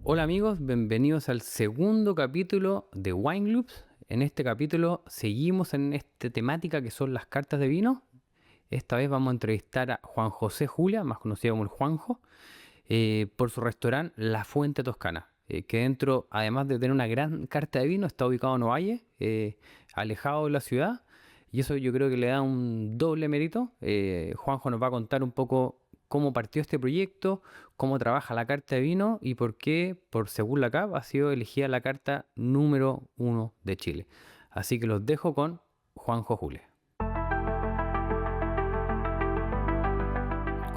Hola amigos, bienvenidos al segundo capítulo de Wine Loops. En este capítulo seguimos en esta temática que son las cartas de vino. Esta vez vamos a entrevistar a Juan José Julia, más conocido como el Juanjo, por su restaurante La Fuente Toscana, que dentro, además de tener una gran carta de vino, está ubicado en Ovalle, alejado de la ciudad, y eso yo creo que le da un doble mérito. Juanjo nos va a contar un poco cómo partió este proyecto, cómo trabaja la carta de vino y por qué, por según la CAP, ha sido elegida la carta número uno de Chile. Así que los dejo con Juanjo Julia.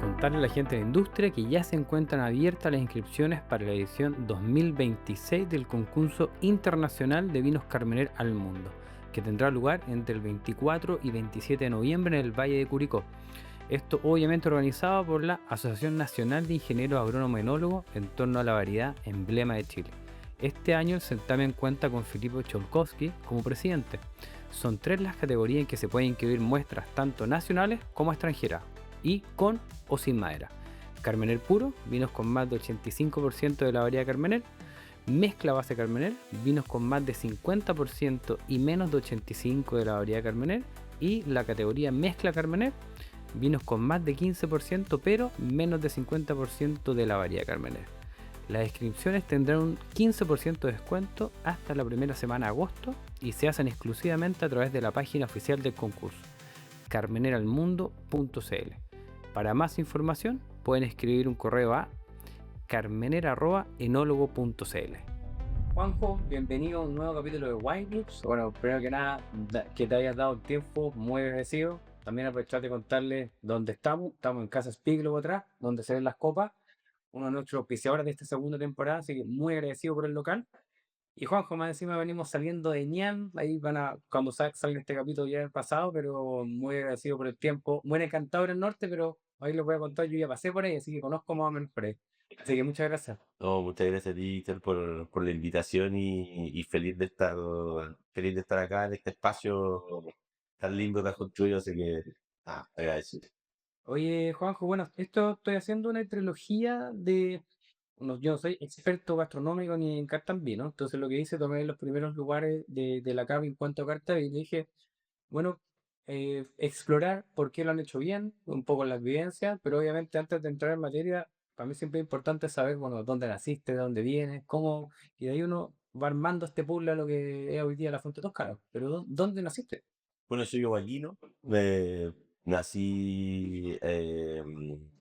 Contarle a la gente de la industria que ya se encuentran abiertas las inscripciones para la edición 2026 del concurso internacional de vinos Carmener al mundo, que tendrá lugar entre el 24 y 27 de noviembre en el Valle de Curicó. Esto obviamente organizado por la Asociación Nacional de Ingenieros Agrónomos Enólogos en torno a la variedad emblema de Chile. Este año el certamen cuenta con Filipo Cholkowski como presidente. Son tres las categorías en que se pueden inscribir muestras tanto nacionales como extranjeras, y con o sin madera. Carmener puro, vinos con más de 85% de la variedad Carmener. Mezcla base Carmener, vinos con más de 50% y menos de 85% de la variedad Carmener. Y la categoría mezcla Carmener, vinos con más de 15% pero menos de 50% de la variedad Carmener. Las inscripciones tendrán un 15% de descuento hasta la primera semana de agosto y se hacen exclusivamente a través de la página oficial del concurso, carmeneralmundo.cl. Para más información pueden escribir un correo a carmenera@enólogo.cl. Juanjo, bienvenido a un nuevo capítulo de Wine Clubs. Bueno, primero que nada, que te hayas dado el tiempo, muy agradecido. También aprovechar de contarles dónde estamos. Estamos en Casa Spiglo atrás, donde se ven las copas. Uno de nuestros auspiciadores de esta segunda temporada, así que muy agradecido por el local. Y Juanjo, más encima venimos saliendo de Ñan, ahí van a, cuando salga este capítulo ya el pasado, pero muy agradecido por el tiempo. Muy encantado en el norte, pero ahí les voy a contar, yo ya pasé por ahí, así que conozco más o menos por ahí. Así que muchas gracias. No, muchas gracias a ti, Víctor, por la invitación y feliz de estar acá en este espacio tan lindo que has construido, así que agradecido. Oye, Juanjo, bueno, esto estoy haciendo una trilogía de... yo no soy experto gastronómico ni en carta en vino, entonces lo que hice, tomé los primeros lugares de la CAP en cuanto a carta y dije, bueno, explorar por qué lo han hecho bien, un poco las vivencias, pero obviamente antes de entrar en materia, para mí siempre es importante saber, bueno, dónde naciste, de dónde vienes, cómo, y de ahí uno va armando este puzzle a lo que es hoy día la Fuente Toscana. Pero ¿dónde naciste? Bueno, soy ovallino, nací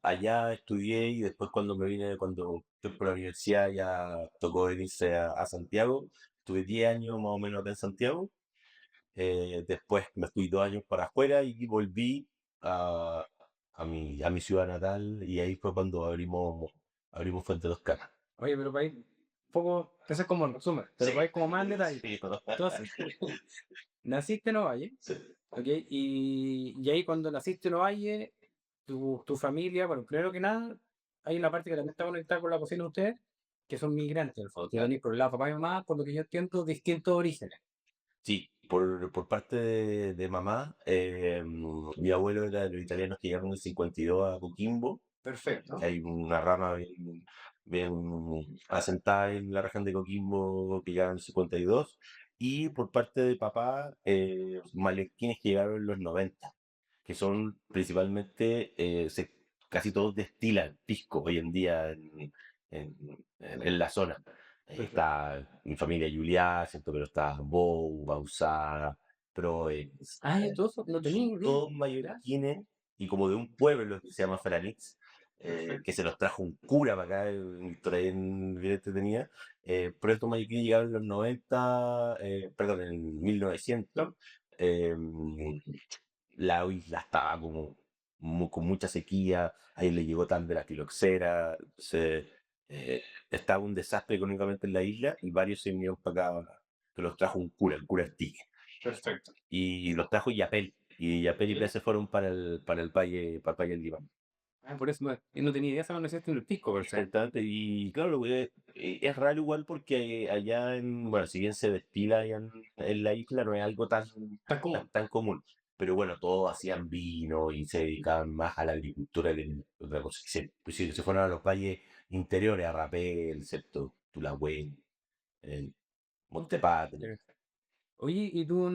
allá, estudié y después cuando fui por la universidad ya tocó venirse a Santiago. Estuve 10 años más o menos acá en Santiago. Después me fui 2 años para afuera y volví a, a mi ciudad natal y ahí fue cuando abrimos Fuente Toscana. Oye, pero para ir un poco, ese es como el resumen, pero para ir como más en detalle. Sí, Entonces, naciste en Ovalle, sí. ¿ok? Y ahí cuando naciste en Ovalle, tu familia, bueno, primero que nada, hay una parte que también está conectada con la cocina de ustedes, que son migrantes, en el fondo, que venís por el lado de papá y mamá, por lo que yo entiendo, distintos orígenes. Sí, por parte de mamá, mi abuelo era de los italianos que llegaron en el 52 a Coquimbo. Perfecto. Hay una rama bien asentada en la región de Coquimbo que llegaron en el 52. Y por parte de papá, mallorquines que llegaron en los 90, que son principalmente, casi todos destilan pisco hoy en día en la zona. Perfecto. Está mi familia Juliá, ¿cierto? Pero está Bou, Bausá, Proens, Ah, todo eso no tenía idea. todos ¿Ya? mallorquines y como de un pueblo que se llama Franix, que se los trajo un cura para acá, una historia bien entretenida. Pero estos mallorquines llegaron en los 90, perdón, en 1900. eh, la isla estaba como con mucha sequía, ahí le llegó también la filoxera, estaba un desastre económicamente en la isla y varios se vinieron para acá, que los trajo un cura, el cura Stigue, Perfecto. y los trajo Yapel, y Yapel y Pérez se fueron para el Valle del Líbano. Ah, por eso yo no tenía idea, esa no naciste en el pisco, por eso. Exactamente, y claro, lo que es raro igual porque allá bueno, si bien se destila allá en la isla, no es algo tan, Tan común. tan común. Pero bueno, todos hacían vino y se dedicaban más a la agricultura que otra cosa. Pues si se fueron a los valles, interiores, Arrapel, ¿cierto? Tulagüen, eh, Montepatri. Oye, y tú,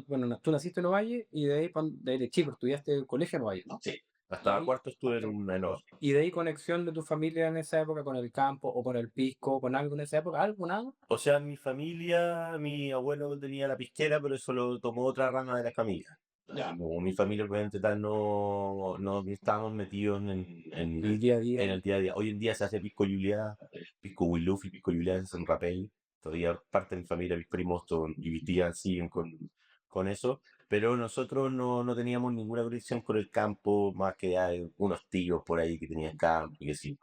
bueno, tú naciste en Ovalle y de ahí, de chico, estudiaste el colegio en Ovalle, ¿no? Sí, Y hasta ahí, cuarto estuve en un menor. y de ahí conexión de tu familia en esa época con el campo o con el pisco, con algo en esa época, algo, nada. O sea, mi familia, mi abuelo tenía la pisquera, pero eso lo tomó otra rama de la familia. Ya. Como mi familia, obviamente, tal, no estábamos metidos El día a en día. el día a día. Hoy en día se hace pisco Juliá, pisco Willufi, pisco Juliá se hace en Rapel. Todavía parte de mi familia, mis primos y mis tías siguen con eso. Pero nosotros no teníamos ninguna conexión con el campo, más que hay unos tíos por ahí que tenían campo y que sí.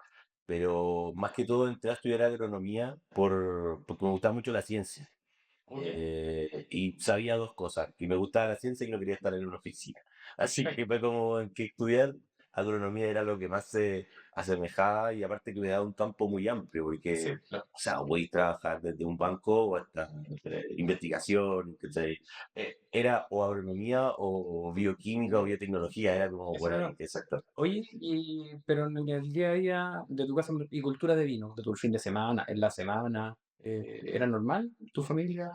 Pero más que todo entré a estudiar agronomía porque me gustaba mucho la ciencia. Y sabía dos cosas, que me gustaba la ciencia y que no quería estar en una oficina. Así que fue como en que estudiar agronomía era lo que más se asemejaba y aparte que me daba un campo muy amplio, porque, o sea, voy a trabajar desde un banco hasta investigación, ¿cachai? Era o agronomía o bioquímica o biotecnología, era como, Eso bueno, era. exacto. Oye, pero en el día a día de tu casa y cultura de vino, de tu fin de semana, en la semana, ¿era normal tu familia?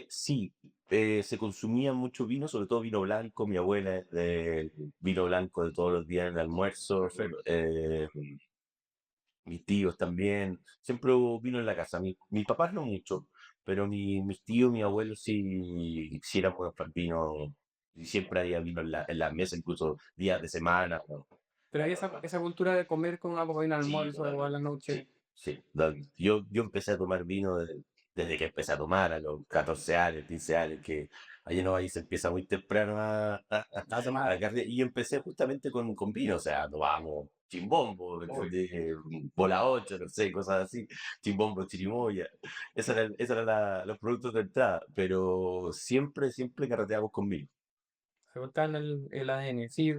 Sí, se consumía mucho vino, sobre todo vino blanco. Mi abuela es de vino blanco de todos los días en el almuerzo. Perfecto. Mis tíos también. Siempre hubo vino en la casa. Mis papás no mucho, pero mis tíos, mi abuelo sí eran buenos para el vino. Y siempre había vino en la mesa, incluso días de semana. ¿No? Pero había esa cultura de comer con algo en Sí, almuerzo o a la totalmente. noche. Sí, sí. Yo empecé a tomar vino desde que empecé a tomar, a los 14 años, 15 años, que allí no ahí se empieza muy temprano A tomar. y empecé justamente con vino, o sea, tomábamos chimbombo, de bola 8 no sé, cosas así, chimbombo, chirimoya, esos eran los productos de entrada, pero siempre carreteamos con vino. Se cortaba en el ADN. Sí,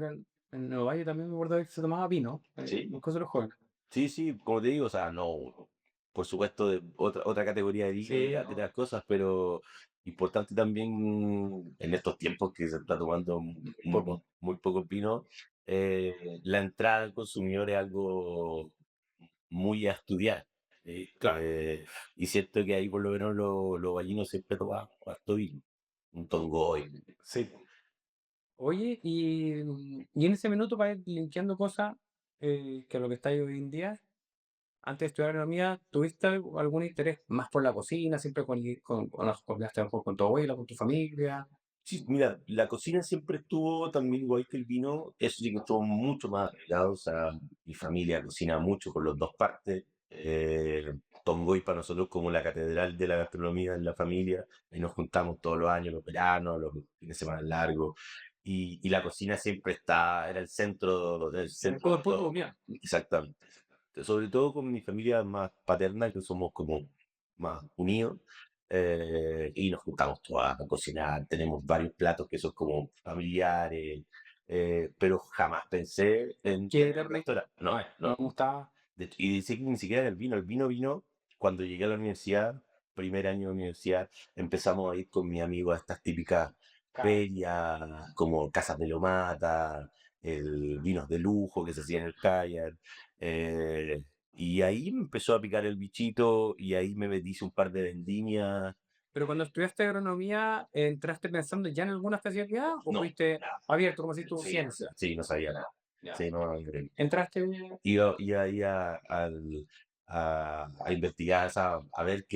en Nueva Valle también me acuerdo que se tomaba vino, Sí, incluso los jóvenes. sí, sí, como te digo, o sea, no, por supuesto, de otra categoría de Sí, vida, de no, las cosas, pero importante también en estos tiempos que se está tomando poco. muy poco vino, la entrada al consumidor es algo muy a estudiar. Claro. Y siento que ahí por lo menos los gallinos siempre toman harto vino, un tongoy. Sí. Oye, y en ese minuto para ir linkeando cosas que lo que está ahí hoy en día, antes de estudiar agronomía, ¿tuviste algún interés más por la cocina? ¿Siempre con, a lo mejor con tu abuela, con tu familia? Sí, mira, la cocina siempre estuvo también igual que el vino, eso sí que estuvo mucho más arraigado, o sea, mi familia cocina mucho por las dos partes. Tongoy para nosotros como la catedral de la gastronomía en la familia, y nos juntamos todos los años, los veranos, los fines de semana largos, y la cocina siempre era el centro del centro Todo de el pueblo todo. comía. Exactamente. Sobre todo con mi familia más paterna, que somos como más unidos, y nos juntamos todos a cocinar, tenemos varios platos que son como familiares, pero jamás pensé en Que tener era un restaurante. No, no no. me gustaba. Y dice que ni siquiera el vino vino cuando llegué a la universidad, primer año de universidad, empezamos a ir con mi amigo a estas típicas ferias, como Casas de Lomata, el vinos de lujo que se hacía en el Kayak. eh, y ahí me empezó a picar el bichito y ahí me metí un par de vendimias. Pero cuando estudiaste agronomía, ¿entraste pensando ya en alguna especialidad o No, fuiste abierto, como si tu sí, ciencia? sí, no sabía nada. Ya. Sí, no, increíble. ¿Entraste? Iba ahí a investigar, o sea, a ver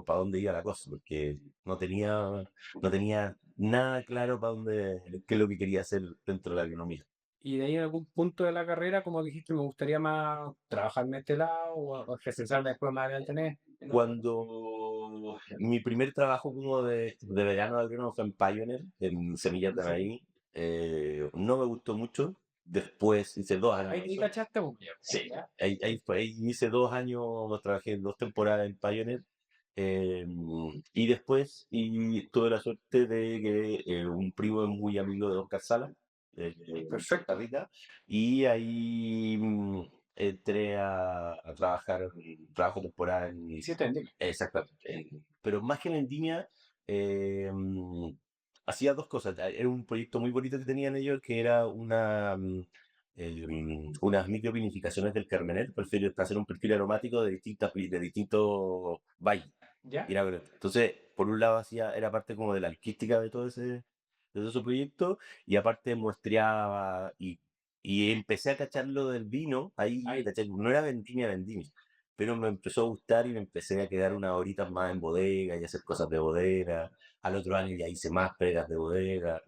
para dónde iba la cosa, porque no tenía nada claro para dónde, qué es lo que quería hacer dentro de la economía. Y de ahí en algún punto de la carrera, como dijiste, me gustaría más trabajarme este lado o ejercer después más adelante en otro. Cuando mi primer trabajo como de verano de agrónomo fue en Pioneer, en Semillas de Maíz, no me gustó mucho. Después hice 2 años Ahí de te eso. cachaste, pues. Sí, ¿Ya? ahí hice 2 años, trabajé 2 temporadas en Pioneer. eh, y después tuve la suerte de que un primo es muy amigo de Oscar Sala, en Costa Perfecto. Rica, y ahí entré a trabajar, trabajo temporal Sí, te entiendo. exactamente. Pero más que en Vendimia, hacía dos cosas. Era un proyecto muy bonito que tenían ellos, que era unas microvinificaciones del Carmener, prefiero hacer un perfil aromático de distintos valles. ¿Ya? Entonces, por un lado era parte como de la artística de todo ese proyecto, y aparte muestreaba y empecé a cachar lo del vino, ahí, Ahí. ¿cachai? No era vendimia, vendimia, pero me empezó a gustar y me empecé a quedar unas horitas más en bodega y hacer cosas de bodega. Al otro año ya hice más pegas de bodega.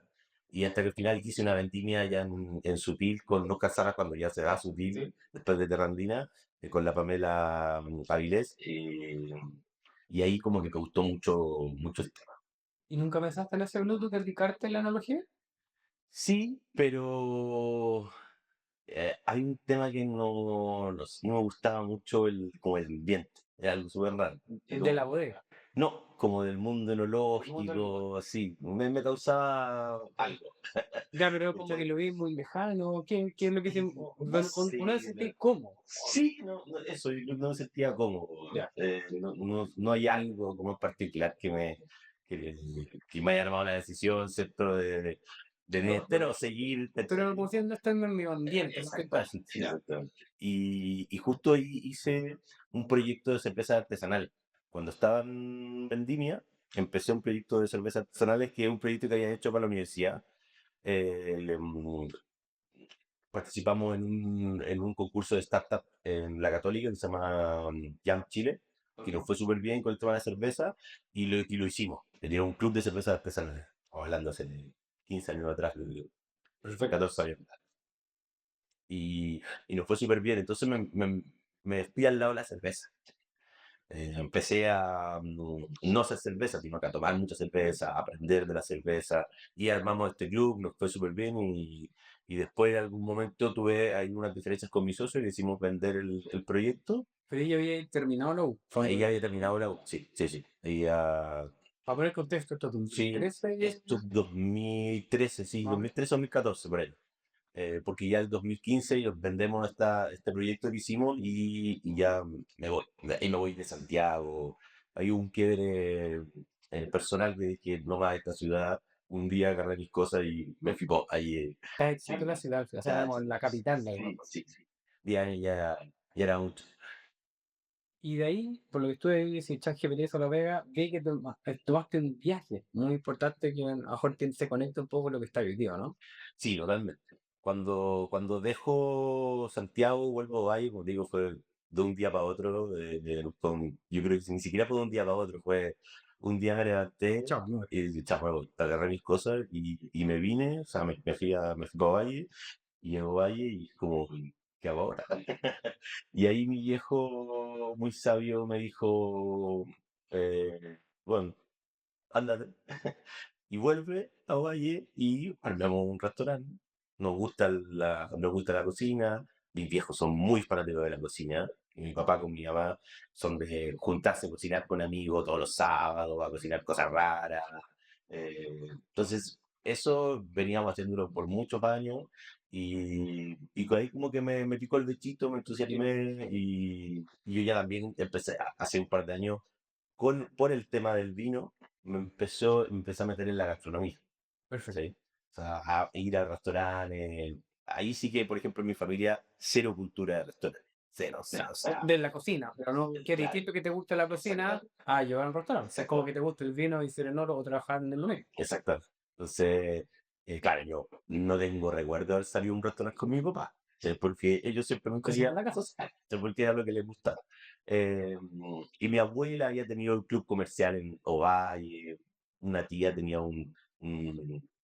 Y hasta que al final hice una vendimia ya en Sutil con Oscar Salas cuando ya se va Sutil, Sí. después de Terrandina, con la Pamela Avilés. Y ahí como que me gustó mucho, mucho el tema. ¿Y nunca pensaste en ese Bluetooth dedicarte en la analogía? Sí, pero hay un tema que no me gustaba mucho, como el ambiente. Era algo súper raro. El de la bodega. No, como del mundo El mundo del- enológico, así. Me causaba algo. Ya, pero como que ¿Cachai? lo vi muy lejano. ¿Qué es lo que se... No sé, Uno se siente cómodo. sí, eso, yo no me sentía cómodo. Ya. No hay algo como en particular que, que me haya llamado la decisión, ¿cierto? De pero seguir. Pero como si no está en mi ambiente, no estoy Exactamente, sí, exactamente. Y justo ahí hice un proyecto de cerveza artesanal. Cuando estaba en Vendimia, empecé un proyecto de cervezas artesanales que es un proyecto que había hecho para la universidad. Participamos en un concurso de startup en la Católica que se llama Jam Chile, que nos fue súper bien con el tema de cerveza y lo hicimos. Tenía un club de cervezas artesanales. Estamos hablando hace 15 años atrás, Perfecto. 14 años. Y nos fue súper bien. Entonces me fui al lado de la cerveza. Empecé a no hacer cerveza, sino que a tomar mucha cerveza, a aprender de la cerveza. Y armamos este club, nos fue súper bien. Y después, en algún momento, tuve ahí unas diferencias con mi socio y decidimos vender el proyecto. Pero ella había terminado la U. Ahí ya había terminado la U. Sí, sí, sí. Y, Para poner contexto, esto es sí, 2013. esto 2013, sí, Ah, 2013 2014, por ahí. Porque ya el 2015 vendemos este proyecto que hicimos y ya me voy. De ahí me voy de Santiago. Hay un quiebre personal de que no va a esta ciudad. Un día agarré mis cosas y me fui ahí. está existe la ciudad, o sea, Ya, como la capital de ahí. sí, sí. Ya era mucho. Y de ahí, por lo que estuve viendo, si ChatGPT eso lo pega, vi que tomaste un viaje muy importante que a lo mejor se conecta un poco con lo que está hoy día, ¿no? Sí, totalmente. Cuando dejo Santiago, vuelvo a Valle, como te digo, fue de un día para otro. Yo creo que ni siquiera fue de un día para otro, fue un día me levanté Chao, no. y chao, bueno, agarré mis cosas y me vine, o sea, me fui para Valle y llego a Valle y como, ¿qué hago ahora? Y ahí mi viejo muy sabio me dijo, bueno, ándate. Y vuelve a Valle y armamos un restaurante. Nos gusta la cocina. Mis viejos son muy fanáticos de la cocina. Y mi papá con mi mamá son de juntarse a cocinar con amigos todos los sábados, a cocinar cosas raras. Entonces, eso veníamos haciéndolo por muchos años. Y ahí como que me picó el bichito, me entusiasmé y yo ya también empecé hace un par de años por el tema del vino empecé a meter en la gastronomía, Perfecto. ¿sí? O sea, a ir a restaurantes. Ahí sí que, por ejemplo, en mi familia, cero cultura de restaurantes. Cero, cero, o sea, De la cocina, pero no, que es claro, distinto que te guste la cocina a llevar a un restaurante. O sea, es como que te guste el vino y ser en oro o trabajar en el lo mismo. exacto. Entonces, claro, yo no tengo recuerdo de haber salido a un restaurante con mi papá, ¿sí? Porque ellos siempre me Cocina querían en la casa. cosas, ¿sí? Porque era lo que les gustaba. Eh, y mi abuela había tenido un club comercial en Ovalle, una tía tenía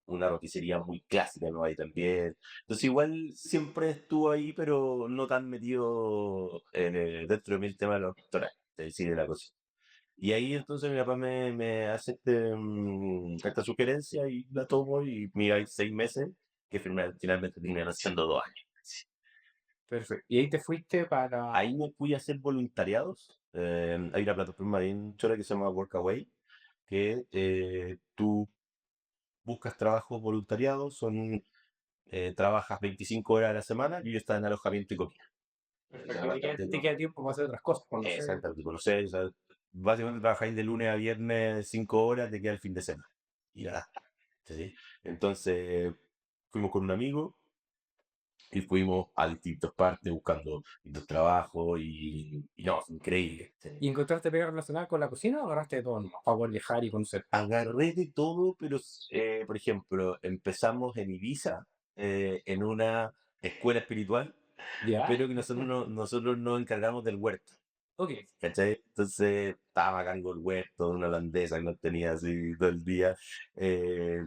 una roticería muy clásica en Ovalle también. Entonces igual siempre estuvo ahí, pero no tan metido dentro de mí el tema de los restaurantes, es decir, de la cocina. Y ahí entonces mi papá me hace esta sugerencia y la tomo y mira, hay 6 meses que finalmente terminan siendo 2 años. Perfecto. Y ahí te fuiste para... Ahí me fui a hacer voluntariados. Hay una plataforma bien chora que se llama Workaway, que tú buscas trabajos voluntariados, trabajas 25 horas a la semana y ellos están en alojamiento y comida. Perfecto. Te queda tiempo para hacer otras cosas. Conocer. Exactamente, conoces, o sea, básicamente trabajáis de lunes a viernes 5 horas, te queda el fin de semana. Y nada. ¿Sí? Entonces, fuimos con un amigo Y fuimos a distintas partes buscando distintos trabajos y no, fue increíble. ¿Y encontraste pega relacionada con la cocina o agarraste de todo nomás para poder viajar y conocer? Agarré de todo, pero, por ejemplo, empezamos en Ibiza, en una escuela espiritual, ¿Ya? pero que nosotros nos encargamos del huerto, Ok. ¿cachai? Entonces estaba a cargo el huerto, una holandesa que nos tenía así todo el día.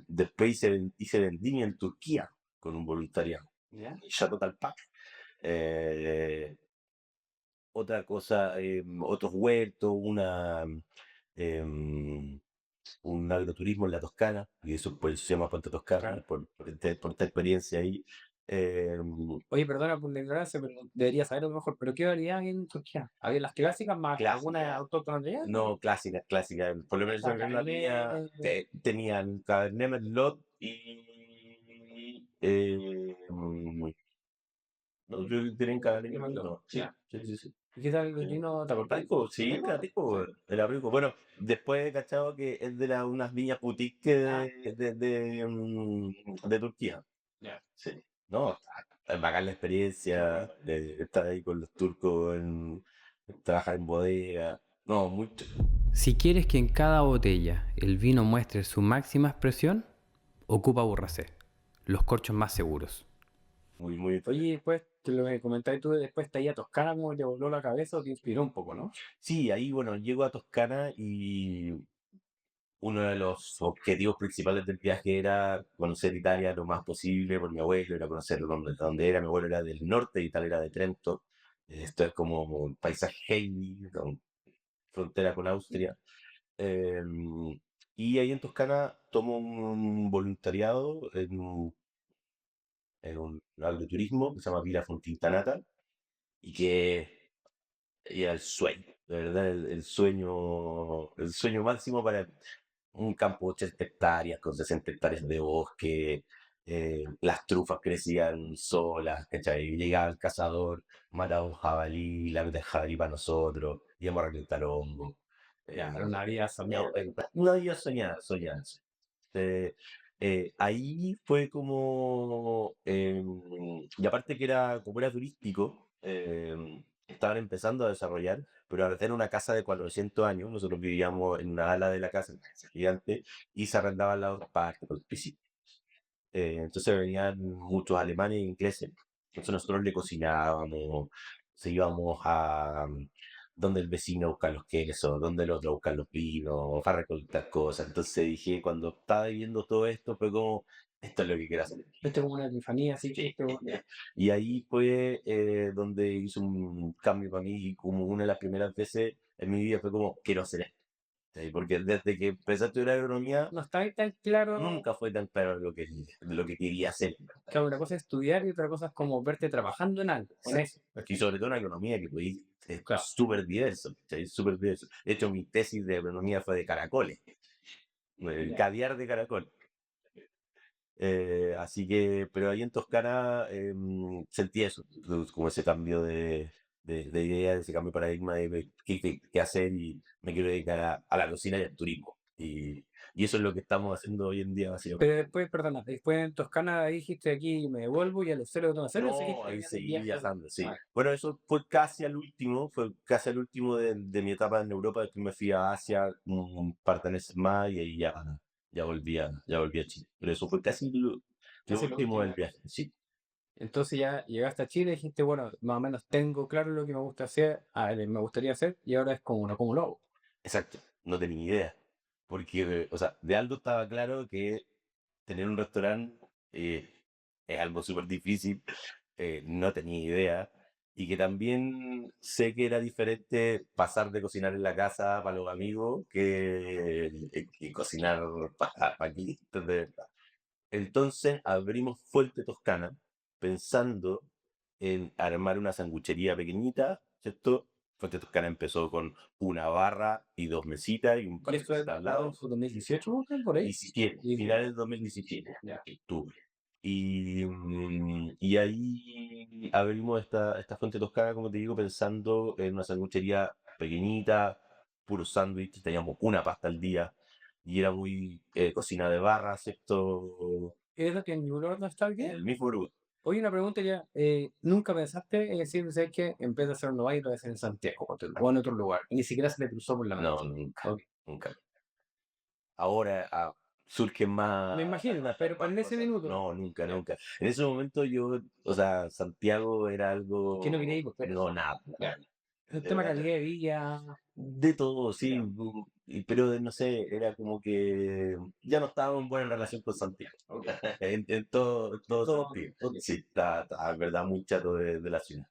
Después hice vendimia en Turquía con un voluntariado, ¿Ya? ya total pack. Eh, Otra cosa, otros huertos, em, un agroturismo en la Toscana, y eso pues se llama Puente Toscana, Claro. por esta experiencia ahí. Oye, perdona por la ignorancia, pero debería saberlo mejor. ¿Pero qué variedad hay en Turquía? ¿Había las clásicas más algunas Clásica, autóctonas de allá? no clásicas, clásicas. Por lo menos La en la mía Cabernet. tenían Cabernet Merlot y no, creo que tienen Cabernet ¿Qué más Merlot, lo? no, sí, Ya. sí, sí, sí. ¿Y qué tal el Sí. vino? ¿Te acordás? Rico, sí, era rico, era rico. Bueno, después he cachado que es de unas viñas boutique Ah, de Turquía. ya. Sí. No, es bacán la experiencia de estar ahí con los turcos, trabajar en bodega. No, mucho. Si quieres que en cada botella el vino muestre su máxima expresión, ocupa Burracé, los corchos más seguros. Muy, muy. Oye, después, te lo que comentabas tú, después te ahí a Toscana, como te voló la cabeza o te inspiró un poco, ¿no? Sí, ahí, bueno, llego a Toscana y uno de los objetivos principales del viaje era conocer Italia lo más posible por mi abuelo, era conocer dónde era. Mi abuelo era del norte de Italia, era de Trento. Esto es como un paisaje heavy, con frontera con Austria. Em, y ahí en Toscana tomo un voluntariado en un agroturismo que se llama Villa Fontintanata y que era el sueño, de verdad, el sueño máximo para un campo de 80 hectáreas con 60 hectáreas de bosque. Las trufas crecían solas, ¿cachai? Llegaba el cazador, mataba un jabalí, la meta del jabalí para nosotros, íbamos a recolectar hongo. Ya, era una vida soñada. Una vida soñada, soñada. Eh, Ahí fue como, y aparte que era, como era turístico, estaban empezando a desarrollar, pero al tener una casa de 400 años, nosotros vivíamos en una ala de la casa, una casa gigante, y se arrendaban las otras partes, con piscina. Entonces venían muchos alemanes e ingleses. Entonces nosotros le cocinábamos, se íbamos a donde el vecino busca los quesos, donde el otro busca los vinos, para recolectar cosas. Entonces dije, cuando estaba viviendo todo esto, fue como, esto es lo que quiero hacer. Viste como una epifanía, así que Y ahí fue donde hizo un cambio para mí y como una de las primeras veces en mi vida fue como, quiero hacer esto. ¿Sí? Porque desde que empecé a estudiar agronomía, no está ahí tan claro. nunca fue tan claro lo que quería hacer. Que una cosa es estudiar y otra cosa es como verte trabajando en algo, en Exacto. eso. Y sobre todo en agronomía, que pues, es Claro. súper diverso, ¿cachai? Súper diverso. De hecho, mi tesis de agronomía fue de caracoles, el caviar de caracol. Así que, pero ahí en Toscana sentí eso, como ese cambio de idea, ese cambio de paradigma de qué hacer y me quiero dedicar a la cocina y al turismo. Y eso es lo que estamos haciendo hoy en día, básicamente. Pero después, perdona, después en Toscana ahí dijiste aquí me devuelvo y a los cero de cero No, seguiste ahí viendo seguí viajes. viajando, sí. Ah, Bueno, eso fue casi al último de mi etapa en Europa. Después me fui a Asia un par de meses más y ahí ya volví a Chile. Pero eso fue casi lo casi lo último del último. viaje, sí. Entonces ya llegaste a Chile y dijiste, bueno, más o menos tengo claro lo que me gusta hacer, me gustaría hacer, y ahora es como, no, como lo hago. Exacto, no tenía ni idea. Porque, o sea, de algo estaba claro que tener un restaurante es algo súper difícil, no tenía idea. Y que también sé que era diferente pasar de cocinar en la casa para los amigos que cocinar para clientes de verdad. Entonces abrimos Fuente Toscana pensando en armar una sanguchería pequeñita, ¿cierto? Fuente Toscana empezó con una barra y dos mesitas y un Y par de eso es cositas al lado. 2018, ¿no? Por ahí. 17, Y, finales de 2017, ya. octubre. Y ahí abrimos esta Fuente Toscana, como te digo, pensando en una sanguchería pequeñita, puro sándwich, teníamos una pasta al día y era muy cocina de barra, ¿cierto? ¿Es lo que en ningún lugar no está bien? El mismo lugar. Oye, una pregunta ya. ¿Nunca pensaste en decir, ¿sabes qué? En vez de hacer en Nueva York, lo voy a hacer en Santiago o en otro lugar? Ni siquiera se le cruzó por la mente. No, nunca, Ok. nunca. Ahora surgen Me imagino, pero más en ese cosas. minuto, No, nunca, ya, nunca. En ese momento yo, o sea, Santiago era ¿qué no quería algo, ir? Pues, no, nada, ya. nada. El tema Era calidad de vida, de todo, sí, ya, pero no sé, era como que ya no estaba en buena relación con Santiago, ok. en todo Todo, sentido. ok. Sí, está, en verdad, muy chato de la ciudad.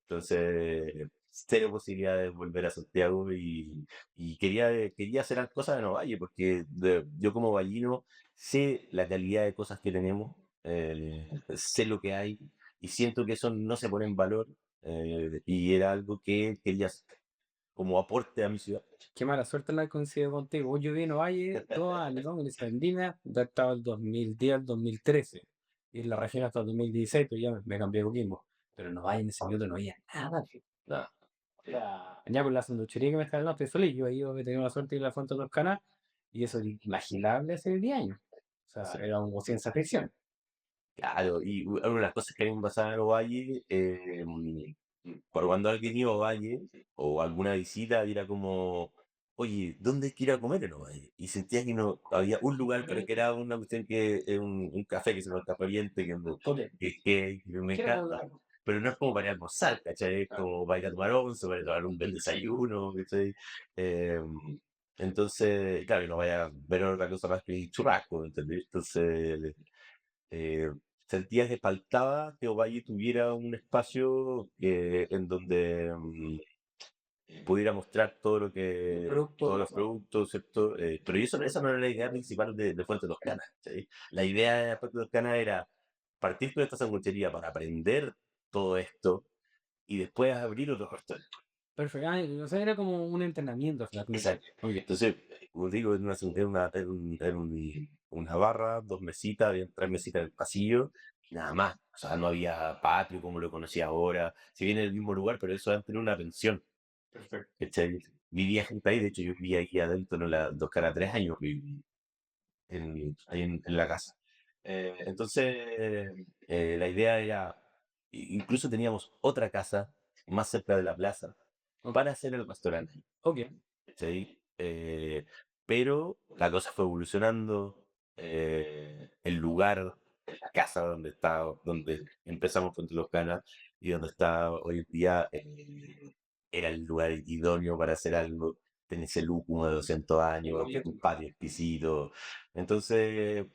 Entonces, cero posibilidad de volver a Santiago y quería hacer las cosas en Ovalle, porque yo como vallino sé la calidad de cosas que tenemos, sé lo que hay y siento que eso no se pone en valor, y era algo que quería hacer como aporte a mi ciudad. Qué mala suerte la coincidido contigo. Yo vine a Valle 2 años, ¿no? En esa vendimia, ya estaba el 2010 al 2013. Y en la región hasta el 2016, pero ya me cambié de Coquimbo. Pero en Valle en ese minuto no había nada. Nada. Ya por la sanduchería que me está en el norte, solí. Yo ahí he tenido la suerte de ir a la Fuente Toscana y eso era inimaginable hace 10 años. O sea, Sí. era como ciencia ficción. Claro, y una de las cosas que a mí me pasaba en Ovalle, por cuando alguien iba a Ovalle o alguna visita, era como, oye, ¿dónde hay que ir a comer en Ovalle? Y sentía que no había un lugar, pero que era una cuestión que es un café que se llama el Café Oriente, Ok. que me ¿Qué era como encanta. Pero no es como para ir a almorzar, ¿cachai? Es como para ir a tomar once, para ir a tomar un buen desayuno, ¿cachai? Em, entonces, claro, y no vaya a ver otra cosa más que churrasco, ¿entendés? Entonces, eh, sentía que faltaba que Ovalle tuviera un espacio en donde pudiera mostrar producto? todos los productos, ¿cierto? Pero esa no era la idea principal de Fuente Toscana, ¿sí? La idea de Fuente Toscana era partir con esta sanguchería para aprender todo esto y después abrir otro restaurante. Perfecto. Ah, o sea, era como un entrenamiento. Exacto. Ok. Entonces, como digo, una barra, dos mesitas, había tres mesitas en el pasillo, y nada más. O sea, no había patio como lo conocía ahora. Si bien en el mismo lugar, pero eso antes era una pensión. Perfecto. ¿Cachai? Vivía gente ahí, de hecho yo vivía aquí adentro, en la dos cada 3 años viví ahí en la casa. Entonces, la idea era, incluso teníamos otra casa más cerca de la plaza Ok. para hacer el restaurante. Ok. ¿Cachai? Pero la cosa fue evolucionando. El lugar, la casa donde empezamos con Los Canas y donde está hoy en día, era el lugar idóneo para hacer algo. Tenía ese lúpulo de 200 años, un patio exquisito. Entonces,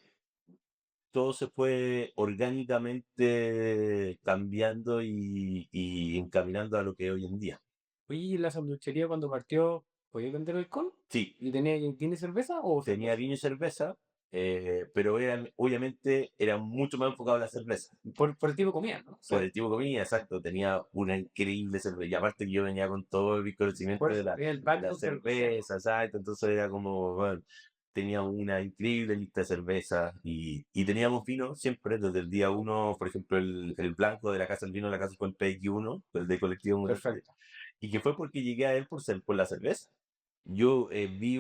todo se fue orgánicamente cambiando y encaminando a lo que es hoy en día. Oye, ¿y la sanduchería cuando partió, podía vender alcohol? Sí, ¿Y tiene cerveza o tenía cerveza? vino y cerveza, pero obviamente era mucho más enfocado a la cerveza. Por el tipo de comida, ¿no? O Por sea, el tipo de comida, exacto, tenía una increíble cerveza. Y aparte que yo venía con todo mi conocimiento por el de la background cervecero. cerveza, exacto. Entonces era como, bueno, teníamos una increíble lista de cervezas y teníamos vino siempre desde el día uno, por ejemplo, el blanco de la Casa del Vino, la casa fue el PX1, el de Colectivo Mutante, Perfecto. y que fue porque llegué a él por la cerveza. Yo leí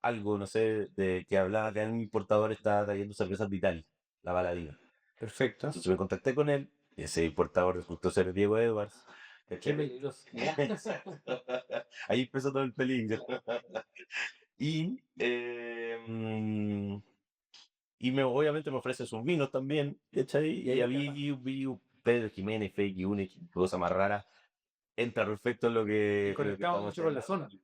algo, no sé, de que hablaba que un importador estaba trayendo cervezas de Italia, la Baladina. Perfecto. Entonces me contacté con él, y ese importador resultó ser Diego Edwards. Qué ¿Cachai? peligroso. Ahí empezó todo el peligro. Y, eh, mm, obviamente me ofrece sus vinos también, ¿cachai? Y Y ahí vi un Pedro Jiménez, Fake, una cosa más rara, entra perfecto en y en lo que conectado estamos mucho con la haciendo. zona.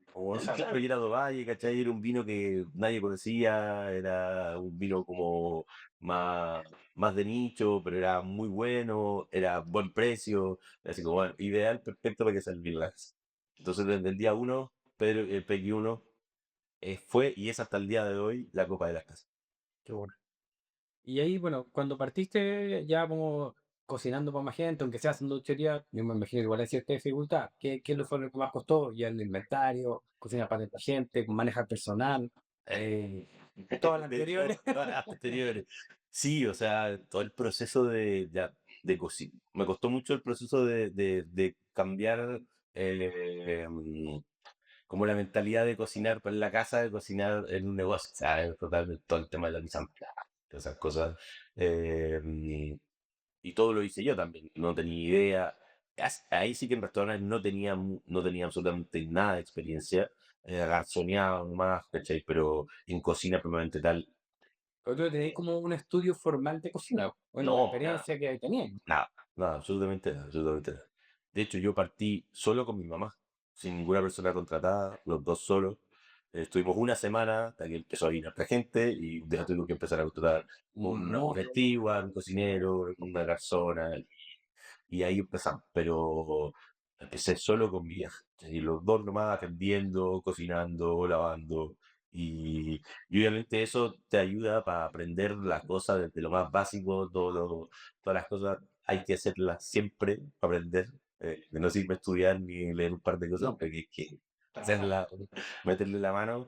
Claro, y era do Valle, ¿cachai? Era un vino que nadie conocía, era un vino como más de nicho, pero era muy bueno, era buen precio, así como, bueno, ideal, perfecto para que sea el Vinlands. Entonces, desde el día uno, Pedro, el PX1 fue y es hasta el día de hoy la copa de las casas. Qué bueno. Y ahí, bueno, cuando partiste ya como cocinando para más gente, aunque sea sanduchería, yo me imagino que igual hay cierta dificultad. ¿Qué fue lo que más costó? Ya el inventario, cocinar para tanta gente, manejar personal, eh, todas las De hecho, anteriores. todas las anteriores. Sí, o sea, todo el proceso de cocina. Me costó mucho el proceso de cambiar, eh, como la mentalidad de cocinar para la casa, de cocinar en un negocio, ¿sabes? Totalmente todo el tema de la mise en place, esas cosas. eh, y todo lo hice yo también, no tenía idea. Ahí sí que en restaurantes no tenía absolutamente nada de experiencia, garzoneaba nomás, ¿cachai? Pero en cocina propiamente tal, Pero tú tenéis eh, como un estudio formal de cocina, bueno, la no, nada, experiencia que tenías. nada, nada, absolutamente nada, absolutamente nada. De hecho, yo partí solo con mi mamá, sin ninguna persona contratada, los dos solos. Estuvimos una semana hasta que empezó a venir otra gente y ya tuve que empezar a contratar un steward, un cocinero, una garzona, y ahí empezamos, pero empecé solo con mi vieja. Y los dos nomás atendiendo, cocinando, lavando. Y obviamente eso te ayuda para aprender las cosas desde lo más básico, todas las cosas hay que hacerlas siempre para aprender. Que no sirve estudiar ni leer un par de cosas, No, porque hay que hacerla, meterle la mano.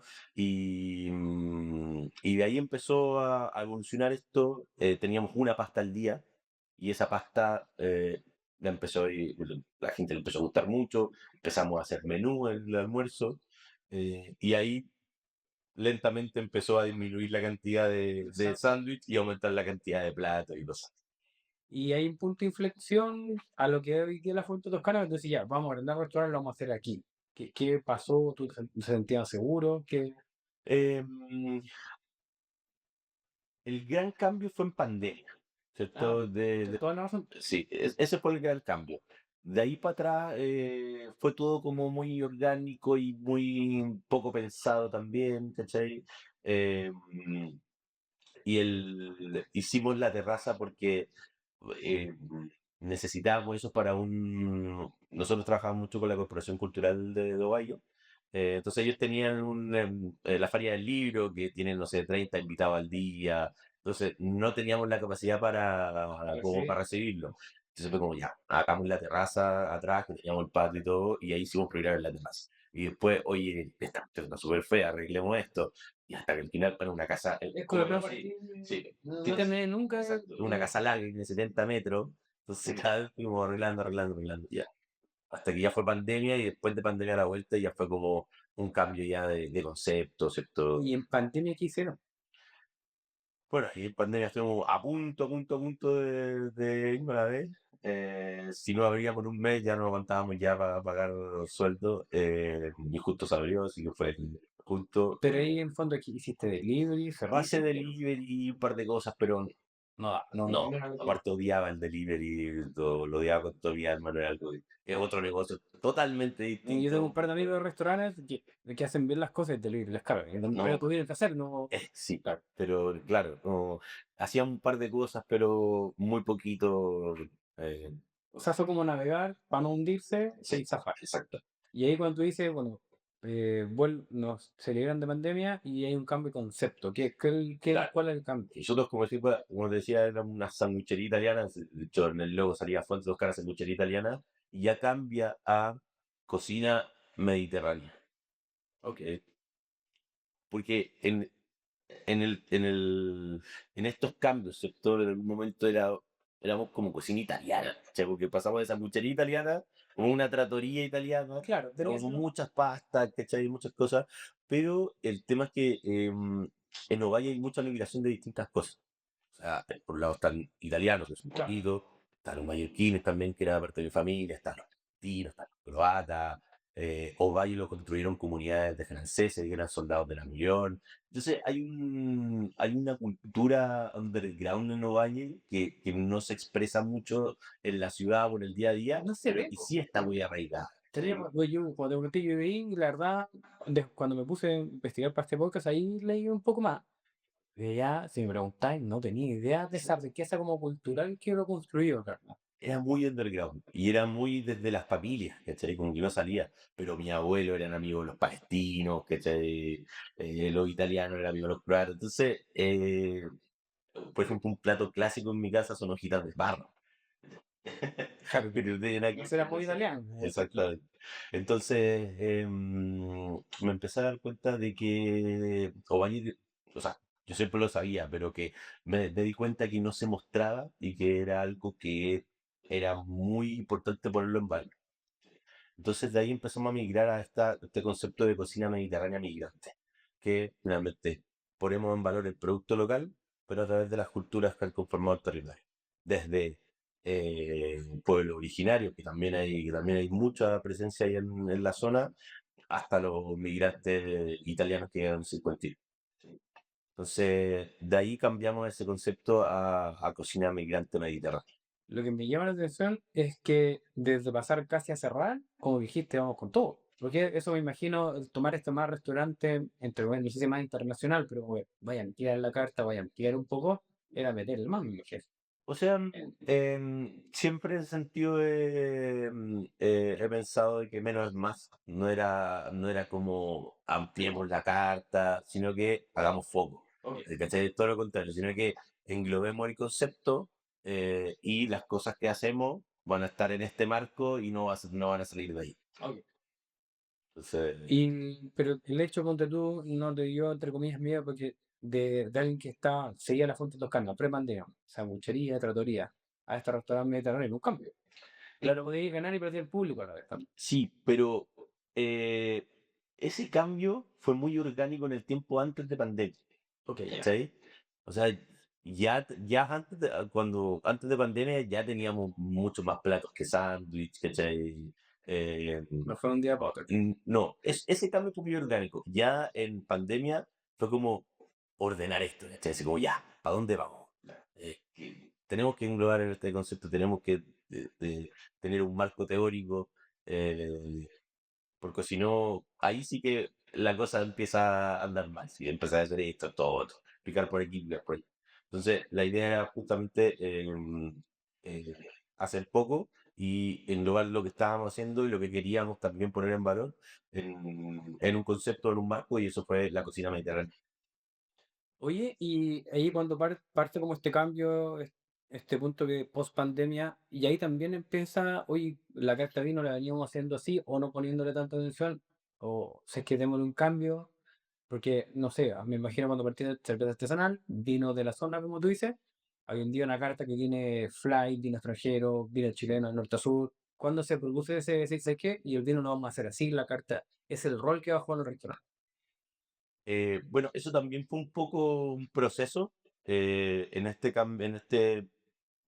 Y de ahí empezó a evolucionar esto. Teníamos una pasta al día y esa pasta la gente le empezó a gustar mucho, empezamos a hacer menú en el almuerzo, y ahí lentamente empezó a disminuir la cantidad de sándwich y aumentar la cantidad de platos y cosas. y hay un punto de inflexión a lo que hoy día la Fuente Toscana, entonces ya, vamos a arrendar el restaurante, lo vamos a hacer aquí. ¿Qué pasó? ¿Tú te sentías seguro? Em, el gran cambio fue en pandemia, Ah, ¿cierto? toda la razón. Sí, ese fue el gran cambio. De ahí para atrás fue todo como muy orgánico y muy poco pensado también, ¿cachai? Em, hicimos la terraza porque eh, necesitábamos eso para nosotros trabajamos mucho con la Corporación Cultural de Ovalle. Entonces ellos tenían la Feria del Libro, que tienen, no sé, 30 invitados al día. Entonces no teníamos la capacidad como Sí. para recibirlo. Entonces fue como, ya, hagamos la terraza atrás, que teníamos el patio y todo, y ahí hicimos programas en la terraza. Y después, oye, esta cuestión está súper fea, arreglemos esto. Y hasta que al final, bueno, una casa, Es con como la yo, plata. sí, No tiene- terminé nunca. exacto, una casa larga de 70 metros, entonces cada vez fuimos arreglando, arreglando, arreglando, ya. Hasta que ya fue pandemia y después de pandemia a la vuelta ya fue como un cambio ya de concepto, ¿cierto? Y en pandemia, ¿qué hicieron? Bueno, y en pandemia estuvimos a punto de irnos a la vez. Si no abríamos en un mes ya no aguantábamos ya para pagar los sueldos. Y justo se abrió, así que fue justo. Pero ahí en fondo, ¿qué hiciste? Delivery, Hice cerraste. delivery y un par de cosas, pero No. no, aparte odiaba el delivery, lo odiaba con todo mi alma, no era algo, es otro negocio totalmente Yo tengo un distinto. par de amigos de restaurantes que hacen bien las cosas y delivery les cargan. Pero No, tú tienes que hacer, no. sí, Claro. pero claro, hacía un par de cosas, pero muy poquito. eh, O sea, fue como navegar para no hundirse sí, y zafar. exacto. Y ahí cuando tú dices, bueno, nos se liberan de pandemia y hay un cambio de concepto. Claro. ¿Cuál es el cambio? Nosotros, como te decía, era una sanguchería italiana, de hecho en el logo salía Fuente Toscana sanguchería italiana, y ya cambia a cocina mediterránea. Ok. Porque en estos cambios, ¿cierto? En algún momento éramos como cocina italiana, ¿cachai? Porque pasamos de sanguchería italiana a una trattoria italiana, Claro, tenemos tenemos muchas pastas, ¿cachai? Muchas cosas, pero el tema es que en Ovalle hay mucha migración de distintas cosas. O sea, por un lado están italianos, que es un claro. poquito, están los mallorquines también, que era parte de mi familia, están los argentinos, están los croatas, Ovalle lo construyeron comunidades de franceses que eran soldados de la Millón. Entonces hay una cultura underground en Ovalle que no se expresa mucho en la ciudad o en el día a día, No se pero ve, que po. sí está muy arraigada. Pues yo, cuando te conté, yo viví, y la verdad, cuando me puse a investigar para este podcast, ahí leí un poco más. Y ya, si me preguntáis, no tenía idea de esa riqueza como cultural que lo construyó, ¿verdad? Era muy underground y era muy desde las familias, ¿cachai? Como que no salía. Pero mi abuelo eran amigos de los palestinos, ¿cachai? Los italianos eran amigos de los croatas. Entonces, por ejemplo, un plato clásico en mi casa son hojitas de barro. Claro, Que no tiene nada que eso era ver, o muy sea, italiano. exactamente. Entonces, me empecé a dar cuenta de que Obañi, o sea, yo siempre lo sabía, pero que me di cuenta que no se mostraba y que era algo que era muy importante ponerlo en valor. Entonces de ahí empezamos a migrar a este concepto de cocina mediterránea migrante, que finalmente ponemos en valor el producto local, pero a través de las culturas que han conformado el territorio. Desde pueblos originarios, que también hay mucha presencia ahí en la zona, hasta los migrantes italianos que llegan sin cuentir. Entonces, de ahí cambiamos ese concepto a cocina migrante mediterránea. Lo que me llama la atención es que desde pasar casi a cerrar, como dijiste, vamos con todo. Porque eso me imagino, el tomar este más restaurante, entre bueno, no sé si más internacional, pero bueno, vayan a tirar la carta, vayan a tirar un poco, era meter el más, me imagino. O sea, Eh, siempre en el sentido de, he pensado de que menos es más. No era como ampliemos la carta, sino que hagamos foco. ok, ¿Cachai? Todo lo contrario, sino que englobemos el concepto y las cosas que hacemos van a estar en este marco y no van a salir de ahí. ok. Entonces, Pero el hecho, ponte tú, no te dio, entre comillas, miedo porque de alguien que seguía la fuente toscana, pre-pandemia, sanguchería, trattoria, a este restaurante mediterráneo, un cambio. Claro, podéis ganar y perder el público a la vez también. sí, pero eh, ese cambio fue muy orgánico en el tiempo antes de pandemia. Ok, ya. ¿Cachai? O sea, ya antes de pandemia ya teníamos muchos más platos que sándwich, ¿cachai? Eh, No fue un día para otro. no, ese cambio fue muy orgánico. Ya en pandemia fue como ordenar esto, ¿cachai? Así como, ya, ¿para dónde vamos? Tenemos que englobar en este concepto, tenemos que tener un marco teórico, eh, porque si no, ahí sí que la cosa empieza a andar mal, si empieza a hacer esto, todo, otro, picar por aquí, picar por ahí. Entonces, la idea era justamente eh, hacer poco y englobar lo que estábamos haciendo y lo que queríamos también poner en valor en un concepto, en un marco, y eso fue la cocina mediterránea. Oye, y ahí cuando parte como este cambio, este punto que post pandemia, y ahí también empieza, oye, la carta de vino la veníamos haciendo así, o no poniéndole tanta atención, o si es que démosle un cambio, porque no sé, me imagino cuando partí de cerveza artesanal, vino de la zona, como tú dices, hay un día una carta que tiene flight, vino extranjero, vino chileno, norte a sur. ¿Cuándo se produce ese, ¿sabes qué? Y el vino no vamos a hacer así, la carta es el rol que va a jugar el restaurante. Bueno, eso también fue un poco un proceso. En este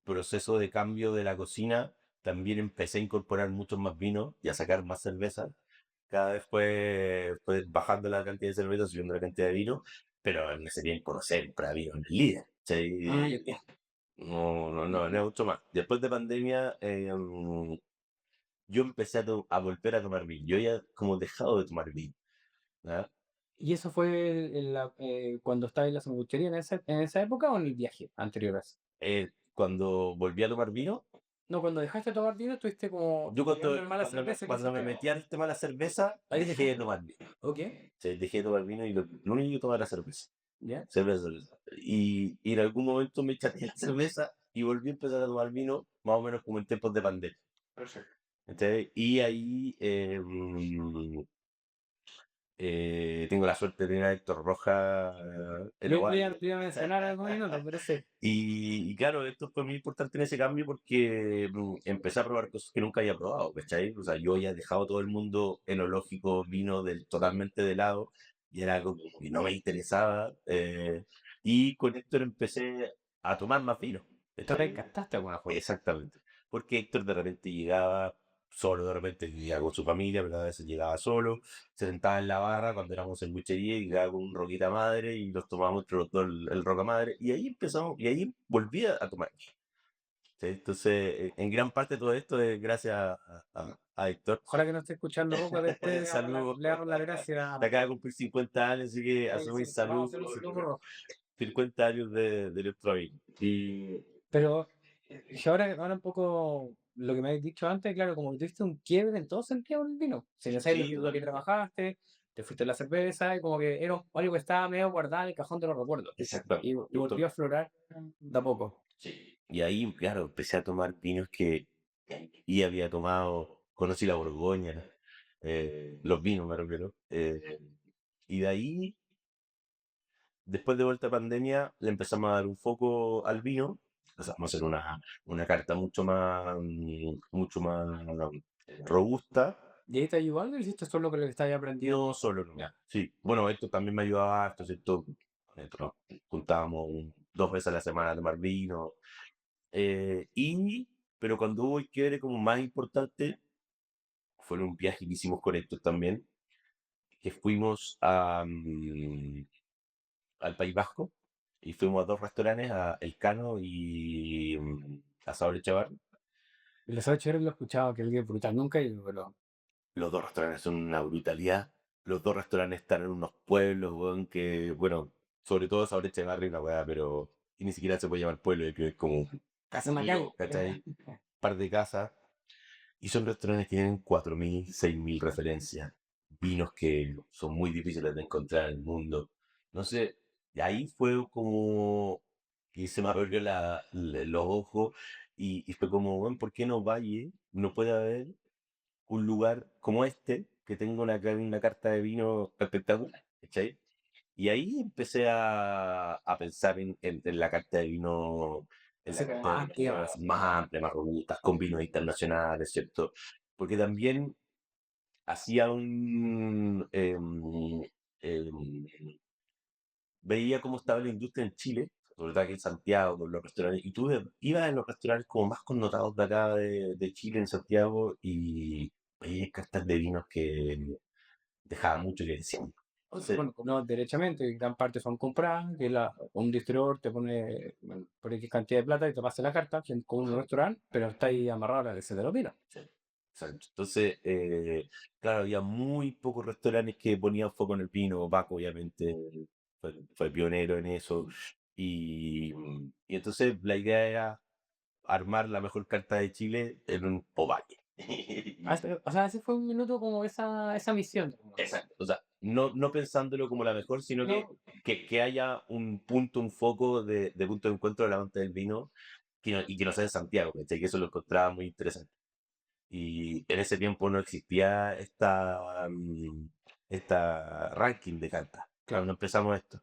proceso de cambio de la cocina, también empecé a incorporar muchos más vinos y a sacar más cerveza. Cada vez fue bajando la cantidad de cerveza, subiendo la cantidad de vino, pero en ese tiempo, no sé, para vino el líder. Ah, ¿Sí? ya, ya. No es mucho más. Después de pandemia, yo empecé a volver a tomar vino. Yo ya como dejado de tomar vino. ¿Ya? ¿Y eso fue cuando estaba en la sanguchería en esa época o en el viaje anterior a eso? Cuando volví a tomar vino, No, cuando dejaste de tomar vino, estuviste como yo llegando al mala cerveza que cuando me hiciste. metí al tema de la cerveza, Ahí dejé de dejaste. tomar vino. Ok, Sí, dejé de tomar vino y lo único que tomaba era cerveza. ya. Cerveza. Y en algún momento me echaste la cerveza y volví a empezar a tomar vino, más o menos como en tiempos de pandemia. Perfecto. ¿Cachai? Y ahí tengo la suerte de tener a Héctor Roja en Ovalle. Le iba a mencionar algo minuto, pero sí. Y claro, esto fue muy importante en ese cambio porque empecé a probar cosas que nunca había probado, ¿cachai? O sea, yo ya he dejado todo el mundo enológico, vino totalmente de lado, y era algo que no me interesaba. Y con Héctor empecé a tomar más vino, Te ¿cachai? reencantaste de alguna forma. Exactamente. Porque Héctor de repente llegaba solo, de repente vivía con su familia, pero a veces llegaba solo, se sentaba en la barra cuando éramos en buchería y llegaba con un roquita madre y los tomábamos entre los dos el roca madre. Y ahí empezamos, y ahí volví a tomar. ¿Sí? Entonces, en gran parte todo esto es gracias a Héctor. Ojalá que no esté escuchando Roca después, Saludos. le hago la gracia. Te acaba de cumplir 50 años, así que asumir Vamos a salud. hacer un saludo por Roca. 50 años de nuestro amigo. Y Pero que ahora un poco lo que me habéis dicho antes, claro, como que tuviste un quiebre en todo sentido con el vino. Si no sabes sí, lo que trabajaste, te fuiste a la cerveza y como que era algo que estaba medio guardado en el cajón de los recuerdos. exactamente. Y volvió a aflorar de a poco. Sí. Y ahí, claro, empecé a tomar vinos que y había tomado, conocí la Borgoña, los vinos me refiero. Y de ahí, después de vuelta a pandemia, le empezamos a dar un foco al vino. Empezamos a hacer una carta mucho más robusta. ¿Y ahí te ayudó algo? ¿Hiciste solo lo que le estabas aprendiendo? No solo, no. Sí, bueno, esto también me ayudaba, esto, ¿cierto? Nos juntábamos 2 veces a la semana a tomar vino. Pero cuando hubo el quiebre como más importante, fue en un viaje que hicimos con Héctor también, que fuimos al País Vasco y fuimos a 2 restaurantes, a El Cano y a Sabor Echevarri. El asado chévere lo he escuchado, que es brutal. Nunca he ido, pero... Los 2 restaurantes son una brutalidad. Los 2 restaurantes están en unos pueblos, weón, que, bueno, sobre todo Sabor Echevarri, una weá, pero y ni siquiera se puede llamar pueblo, que es como un Casa Macay. caserío, ¿cachai? Par de casas. Y son restaurantes que tienen 4.000, 6.000 referencias. Vinos que son muy difíciles de encontrar en el mundo. No sé, y ahí fue como que se me abrió los ojos y fue como, bueno, ¿por qué no Valle no puede haber un lugar como este que tenga una carta de vino espectacular? ¿Cachai? Y ahí empecé a pensar en la carta de vino, en la Así como carta de amplia. vinos más amplia, más robusta, con vinos internacionales, ¿cierto? Porque también hacía veía cómo estaba la industria en Chile, sobre todo aquí en Santiago, con los restaurantes, y tú ibas en los restaurantes como más connotados de acá de Chile, en Santiago, y veías cartas de vinos que dejaban mucho que decir. Entonces, Bueno, no derechamente, gran parte son compradas, que un distribuidor te pone bueno, por X cantidad de plata y te pasa la carta, como un restaurante, pero está ahí amarrado a la que se te lo mira. sí, exacto. Entonces, claro, había muy pocos restaurantes que ponían foco en el vino. Paco, obviamente, fue pionero en eso. Y entonces la idea era armar la mejor carta de Chile en un Ovalle. O sea, ese fue un minuto como esa misión. Exacto. O sea, no pensándolo como la mejor, sino No, que haya un punto, un foco de punto de encuentro de la venta del vino y que no sea en Santiago, ¿cachai? Que eso lo encontraba muy interesante. Y en ese tiempo no existía esta ranking de cartas. Claro, no empezamos esto.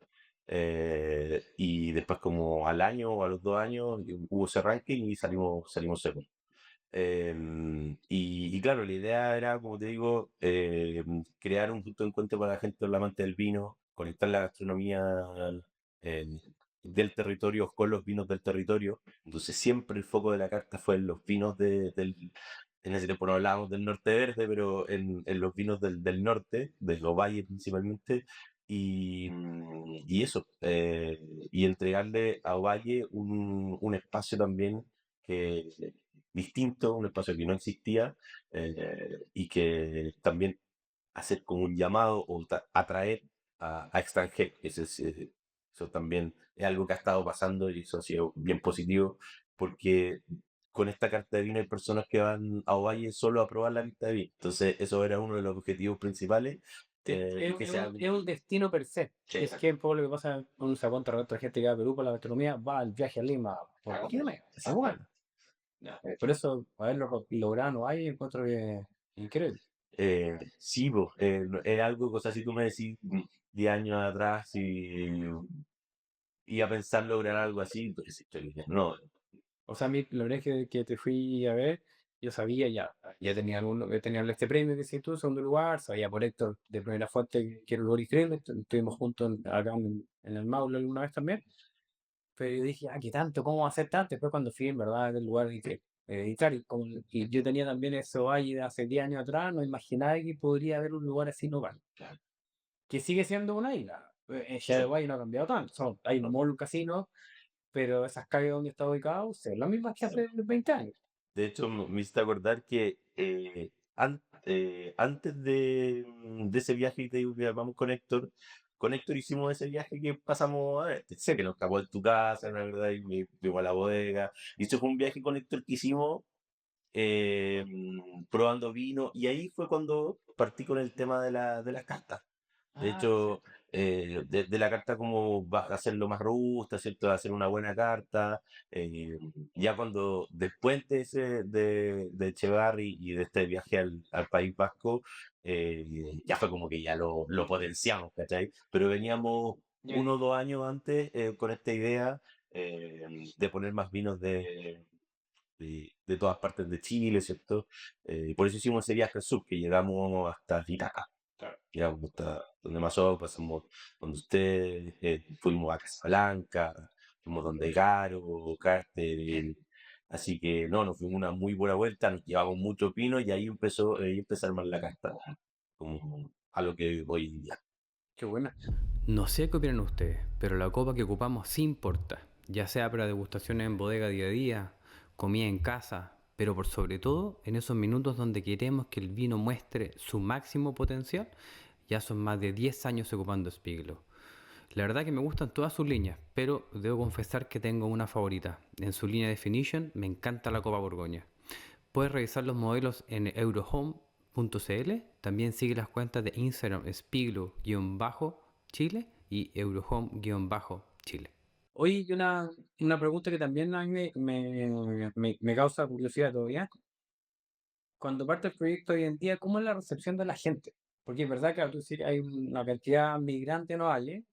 Y después como al año o a los 2 años hubo ese ranking y salimos segundos. Y claro, la idea era, como te digo, crear un punto de encuentro para la gente, el amante del vino, conectar la gastronomía eh, del territorio con los vinos del territorio. Entonces siempre el foco de la carta fue en los vinos en ese tiempo no hablábamos del norte verde, pero en los vinos del norte, de los valles principalmente, y eso, y entregarle a Ovalle un espacio también que, distinto, un espacio que no existía, y que también hacer como un llamado o atraer a extranjeros. Eso también es algo que ha estado pasando y eso ha sido bien positivo porque con esta carta de vino hay personas que van a Ovalle solo a probar la carta de vino. Entonces eso era uno de los objetivos principales. Y que sea algo es un destino per se. sí, Es que un poco lo que pasa con un sabón de gente que va a Perú por la gastronomía, va al viaje a Lima. ¿Por qué no me? Es igual. Por eso, haberlo logrado no hay, encuentro que increíble. sí, po, es algo, cosas si tú me decís 10 años atrás y a pensar lograr algo así, pues no, O sea, a mí, la verdad es que te fui a ver, yo sabía ya tenía este premio que hiciste tú, segundo lugar, sabía por Héctor de primera fuente que era un lugar increíble, estuvimos juntos acá en el Maule alguna vez también, pero yo dije, ¿qué tanto? ¿Cómo va a ser tanto? Después cuando fui, en verdad, del lugar increíble. Y claro, y yo tenía también ese valle de hace 10 años atrás, no imaginaba que podría haber un lugar así no que sigue siendo una isla. En sí, Chihuahua no ha cambiado tanto, hay un mall, un casino, pero esas calles donde está ubicado son las mismas que sí. hace 20 años. De hecho, me hiciste acordar que antes de ese viaje que te digo que vamos con Héctor hicimos ese viaje que pasamos a ver, sé que nos escapó de tu casa, la verdad, y fuimos a la bodega. Y eso fue un viaje con Héctor que hicimos probando vino, y ahí fue cuando partí con el tema de las cartas. De hecho, de la carta como va a hacerlo más robusta, ¿cierto? Hacer una buena carta. Ya cuando, después de Echevarri y de este viaje al País Vasco, ya fue como que ya lo potenciamos, ¿cachai? Pero veníamos 1 o 2 años antes con esta idea de poner más vinos de todas partes de Chile, ¿cierto? Por eso hicimos ese viaje al sur, que llegamos hasta Itaca. Claro. Llegamos hasta donde Mazó, pasamos donde ustedes, fuimos a Casablanca, fuimos donde Garo, Carter, así que no, nos fuimos una muy buena vuelta, nos llevamos mucho pino y ahí empezó a armar la casta, como a lo que hoy en día. Qué buena. No sé qué opinan ustedes, pero la copa que ocupamos sí importa, ya sea para degustaciones en bodega día a día, comida en casa, pero por sobre todo en esos minutos donde queremos que el vino muestre su máximo potencial. Ya son más de 10 años ocupando Spiglo. La verdad que me gustan todas sus líneas, pero debo confesar que tengo una favorita. En su línea Definition me encanta la Copa Borgoña. Puedes revisar los modelos en eurohome.cl. También sigue las cuentas de Instagram Spiglo-Chile y Eurohome-Chile. Oye, y una pregunta que también a mí me causa curiosidad todavía. Cuando parte el proyecto hoy en día, ¿cómo es la recepción de la gente? Porque es verdad que tú decís, hay una cantidad migrante no vale,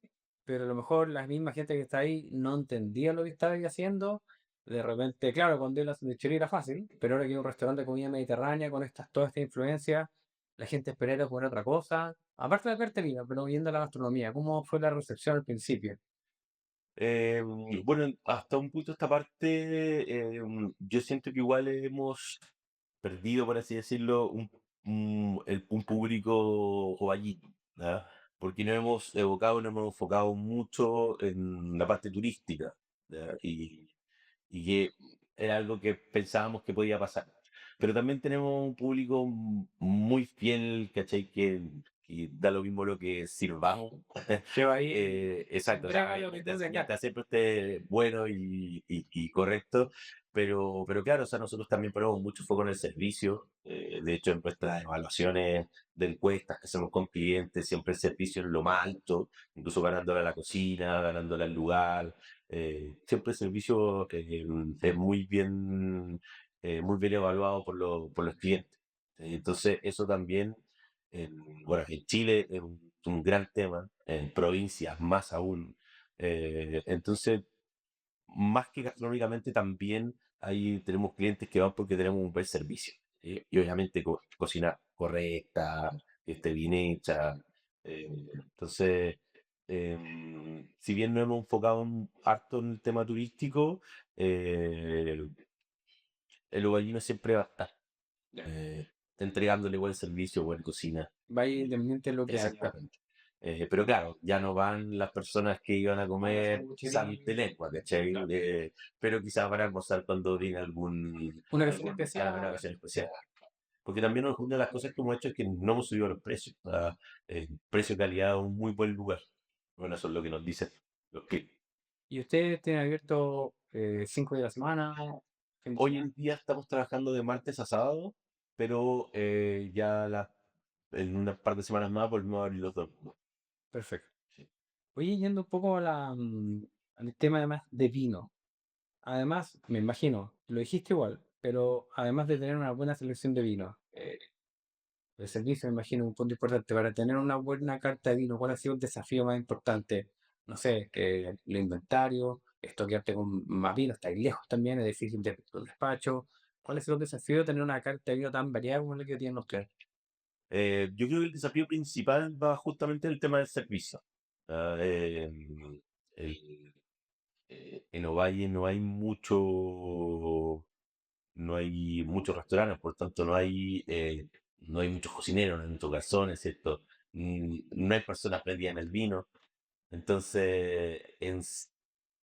pero a lo mejor la misma gente que está ahí no entendía lo que estaba haciendo. De repente, claro, cuando él hace de Chile era fácil, pero ahora que hay un restaurante de comida mediterránea con toda esta influencia, la gente espera comer otra cosa. Aparte de la cartelera, pero viendo la gastronomía, ¿cómo fue la recepción al principio? Eh, bueno, hasta un punto esta parte, yo siento que igual hemos perdido, por así decirlo, un público jovallito, ¿ya? Porque nos hemos enfocado mucho en la parte turística, ¿ya? Y que era algo que pensábamos que podía pasar. Pero también tenemos un público muy fiel, ¿cachai? Que da lo mismo lo que sirvamos. Lleva ahí, Exacto, o sea, entrega lo que tú tengas. mientras siempre esté bueno y correcto. Pero claro, o sea, nosotros también ponemos mucho foco en el servicio. De hecho, en nuestras evaluaciones de encuestas que hacemos con clientes, siempre el servicio es lo más alto, incluso ganándole a la cocina, ganándole al lugar. Siempre el servicio es muy bien evaluado por los clientes. Entonces, eso también, bueno, en Chile es un gran tema, en provincias más aún. Entonces, más que gastronómicamente, también ahí tenemos clientes que van porque tenemos un buen servicio. Y obviamente cocina correcta, que esté bien hecha. Entonces, si bien nos hemos enfocado harto en el tema turístico, eh, el Ubaldino siempre va a estar Ya. entregándole buen servicio, buena cocina. Vaya independiente de lo que haya. Exactamente. Pero claro, ya no van las personas que iban a comer sal de lengua, ¿cachai? Claro. Pero quizás van a almorzar cuando viene Una versión alguna especial. ocasión especial. Porque también una de las cosas que hemos hecho es que no hemos subido los precios. Precio-calidad, un muy buen lugar. Bueno, eso es lo que nos dicen los que ¿Y ustedes tienen abierto 5 días a la semana? Fin de hoy semana. en día estamos trabajando de martes a sábado, pero en unas par de semanas más volvemos a abrir los dos. Perfecto. Oye, yendo un poco al tema además de vino. Además, me imagino, lo dijiste igual, pero además de tener una buena selección de vino, el servicio me imagino un punto importante para tener una buena carta de vino. ¿Cuál ha sido el desafío más importante? No sé, el inventario, estoquearte con más vino, estáis lejos también, es difícil de tu despacho. ¿Cuál ha sido el desafío de tener una carta de vino tan variada como la que tienen ustedes? Yo creo que el desafío principal va justamente en el tema del servicio. Ah, en Ovalle no hay muchos restaurantes, por tanto no hay muchos cocineros, no hay muchos garzones, ¿cierto? No hay personas prendidas en el vino. Entonces,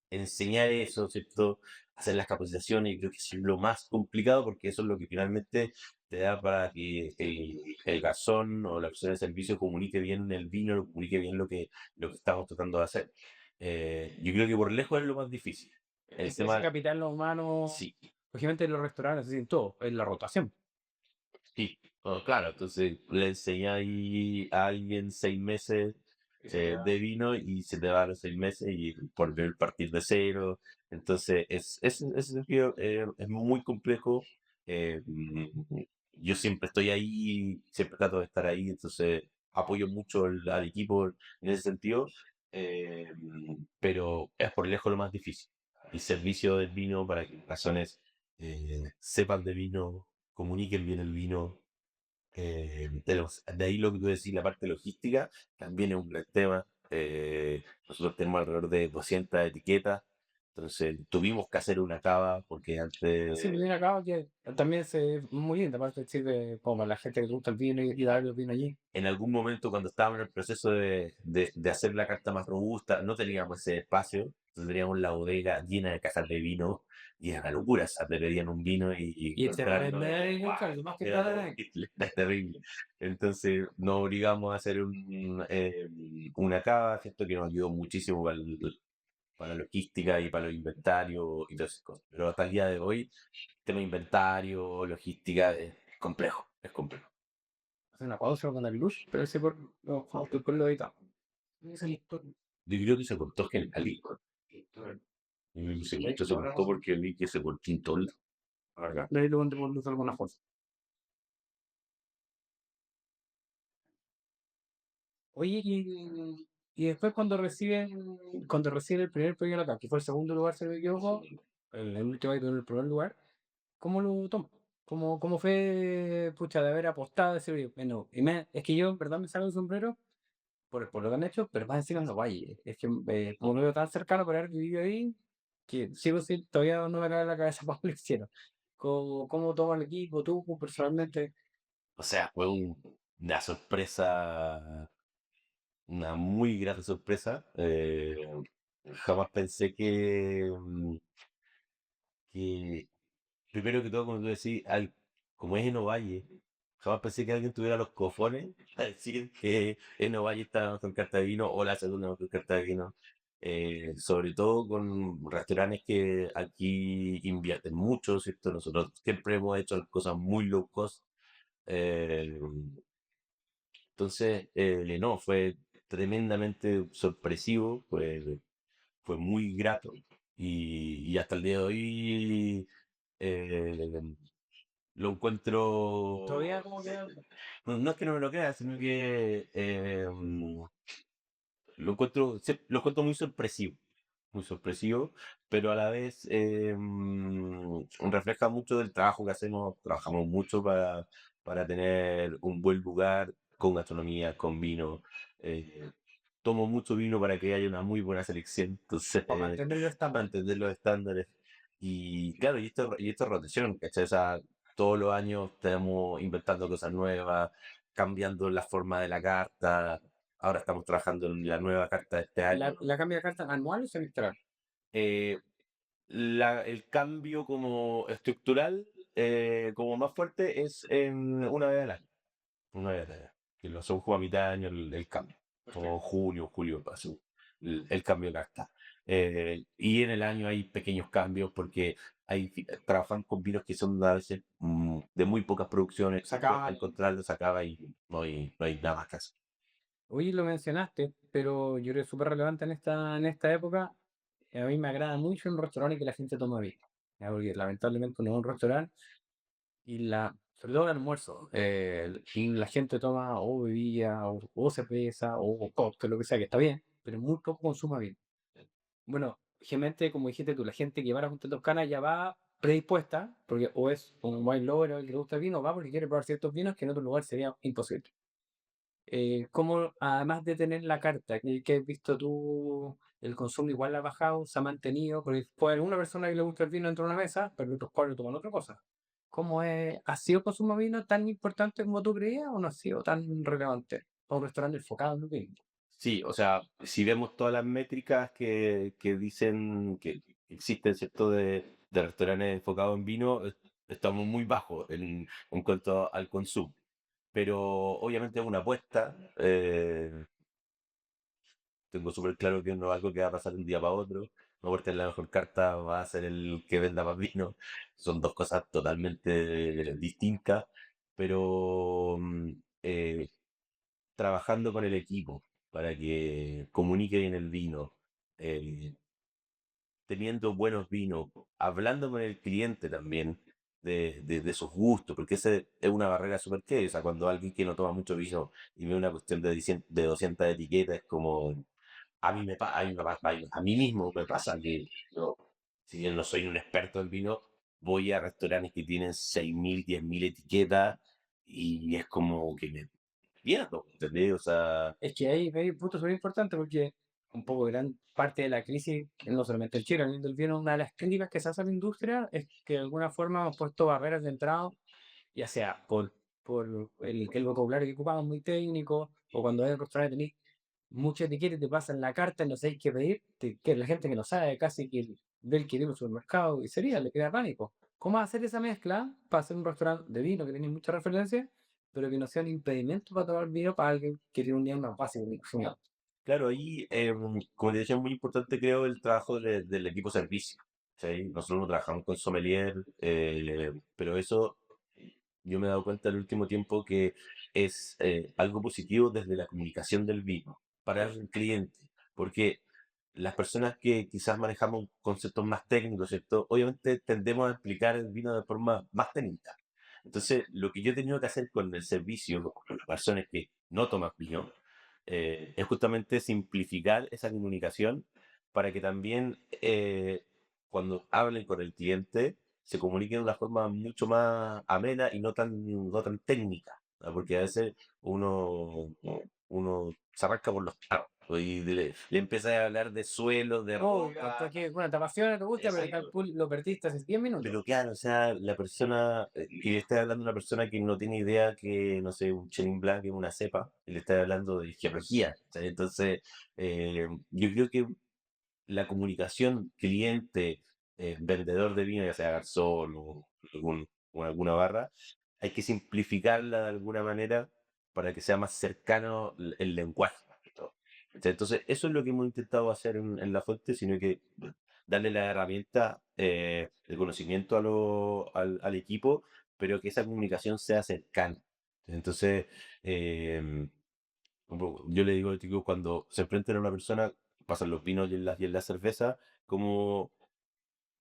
enseñar eso, ¿cierto? Hacer las capacitaciones, creo que es lo más complicado porque eso es lo que finalmente te da para que el garzón o la persona de servicio comunique bien el vino, comunique bien lo que estamos tratando de hacer. Yo creo que por lejos es lo más difícil. El Ese tema, capital humano, sí, lógicamente en los restaurantes, así en todo, es la rotación. sí, oh, claro, entonces le enseñáis a alguien 6 meses Y se te de va. vino y se te va a los 6 meses y volver a partir de cero. Entonces, ese sentido es muy complejo. Yo siempre estoy ahí, siempre trato de estar ahí, entonces apoyo mucho al equipo en ese sentido, pero es por lejos lo más difícil. El servicio del vino para que razones sepan de vino, comuniquen bien el vino. De ahí lo que tú decís, la parte logística, también es un gran tema. Nosotros tenemos alrededor de 200 etiquetas, entonces tuvimos que hacer una cava porque Sí, antes, viene acá que también es muy linda, aparte de sirve como para la gente que le gusta el vino y darle el vino allí. en algún momento cuando estábamos en el proceso de hacer la carta más robusta, no teníamos ese espacio, entonces teníamos la bodega llena de cajas de vino y era una locura, o sea, te pedían un vino y Y se comprarlo, más que era nada. terrible, es terrible. Entonces nos obligamos a hacer una cava, ¿cierto? Que nos ayudó muchísimo para la logística y para los inventarios y todas esas cosas. Pero hasta el día de hoy, tema inventario, logística, es complejo, es complejo. Hace una pausa con el luz, pero ese por lo editado. Esa es la historia. Yo creo que se cortó Genitalico. Se cortó porque vi que se cortó en todo lado. Acá. De ahí lo pondremos luz de alguna forma. Oye, y después cuando reciben el primer premio acá, que fue el segundo lugar, si no me equivoco, el último año en el primer lugar, ¿cómo lo tomo? ¿Cómo fue, pucha, de haber apostado? Decir, oye, bueno, es que yo, en verdad, me saco el sombrero por lo que han hecho, pero más encima en los valles. Es que como lo veo tan cercano por haber vivido ahí, que sigo sin, todavía no me cae en la cabeza cómo lo hicieron. ¿Cómo toma el equipo, tú personalmente? O sea, fue una sorpresa, una muy grata sorpresa. Jamás pensé que primero que todo, como tú decís, como es en Ovalle, jamás pensé que alguien tuviera los cojones a decir que en Ovalle está la mejor carta de vino o la segunda mejor carta de vino. Sobre todo con restaurantes que aquí invierten mucho, ¿cierto? Nosotros siempre hemos hecho cosas muy low cost. eh, entonces, no, fue tremendamente sorpresivo, fue muy grato. Y hasta el día de hoy eh, lo Todavía encuentro. como que No, no es que no me lo crea, sino que lo encuentro muy sorpresivo, pero a la vez refleja mucho del trabajo que hacemos. Trabajamos mucho para tener un buen lugar con gastronomía, con vino. eh, Tomo mucho vino para que haya una muy buena selección, entonces, para mantener los para estándares. entender los estándares. Y claro, y esto es rotación, ¿cachai? O sea, todos los años estamos inventando cosas nuevas, cambiando la forma de la carta. Ahora estamos trabajando en la nueva carta de este ¿La, año. la cambia de carta anual o semestral? Eh, el cambio como estructural, como más fuerte, es en una vez al año. Una vez al año. Que lo hacemos como a mitad de año el cambio. Como junio, julio, pasó el cambio de carta. Y en el año hay pequeños cambios porque trabajan con vinos que son a veces de muy pocas producciones. Cuesta Sacar. encontrarlos, se acaba y no hay nada más que hacer. Oye, lo mencionaste, pero yo creo que es súper relevante en esta época. A mí me agrada mucho un restaurante que la gente toma vino. Ya, porque lamentablemente no es un restaurante y sobre todo el almuerzo, y la gente toma o bebida, o cerveza, o cóctel, lo que sea, que está bien, pero muy poco consuma vino. Bueno, generalmente, como dijiste tú, la gente que va a la Junta Toscana ya va predispuesta, porque o es un wine lover o el que le gusta el vino, va porque quiere probar ciertos vinos que en otro lugar sería imposible. ¿Cómo, además de tener la carta, que has visto tú, el consumo igual ha bajado, se ha mantenido? Porque puede haber una persona que le gusta el vino dentro de una mesa, pero otros cuatro toman otra cosa. ¿Ha sido el consumo de vino tan importante como tú creías o no ha sido tan relevante para un restaurante enfocado en el vino? Sí, o sea, si vemos todas las métricas que dicen que existen, ¿cierto?, de restaurantes enfocados en vino, estamos muy bajos en cuanto al consumo. Pero obviamente es una apuesta. Tengo súper claro que no es algo que va a pasar de un día para otro. No porque la mejor carta va a ser el que venda más vino. Son dos cosas totalmente distintas. Pero trabajando con el equipo para que comunique bien el vino, eh, teniendo buenos vinos, hablando con el cliente también de sus gustos, porque esa es una barrera súper que, o sea, cuando alguien que no toma mucho vino y ve una cuestión de 200 etiquetas, es como, a mí mismo me pasa que yo, si bien no soy un experto en vino, voy a restaurantes que tienen 6.000, 10.000 etiquetas y es como que me pierdo, ¿entendés? O sea, Es que ahí un punto súper importante porque un poco gran parte de la crisis, no solamente el Chile, el del vino, una de las críticas que se hace a la industria es que de alguna forma hemos puesto barreras de entrada, ya sea por el vocabulario que ocupamos muy técnico, o cuando hay un restaurante tenéis mucha etiqueta y te pasan la carta y no sabéis qué pedir, que la gente que no sabe casi que ve el que tiene un supermercado y sería, le crea pánico. ¿Cómo hacer esa mezcla para hacer un restaurante de vino que tiene mucha referencia, pero que no sea un impedimento para tomar vino para alguien que tiene un día más básico de cocina? claro, ahí, como te decía, es muy importante, creo, el trabajo del equipo servicio. ¿Sí? Nosotros no trabajamos con sommelier, pero eso yo me he dado cuenta en el último tiempo que es algo positivo desde la comunicación del vino para el cliente, porque las personas que quizás manejamos conceptos más técnicos, ¿cierto? Obviamente tendemos a explicar el vino de forma más técnica. Entonces, lo que yo he tenido que hacer con el servicio, con las personas que no toman vino, es justamente simplificar esa comunicación para que también cuando hablen con el cliente se comuniquen de una forma mucho más amena y no tan técnica, ¿no? Porque a veces uno se arranca por los palos y le empieza a hablar de suelo, de Oh, tanto roca. que, bueno, te apasiona, te gusta, pero tal Exacto. lo perdiste hace 10 minutos. Pero claro, o sea, la persona, y le está hablando a una persona que no tiene idea que, no sé, un Chenin Blanc es una cepa, y le está hablando de geología. ¿Sabes? Entonces, yo creo que la comunicación cliente, vendedor de vino, ya sea garzón o alguna barra, hay que simplificarla de alguna manera para que sea más cercano el lenguaje. ¿No? Entonces, eso es lo que hemos intentado hacer en La Fuente, sino que darle la herramienta, el conocimiento al equipo, pero que esa comunicación sea cercana. Entonces, eh, yo le digo a los chicos cuando se enfrentan a una persona, pasan los vinos y en la cerveza, como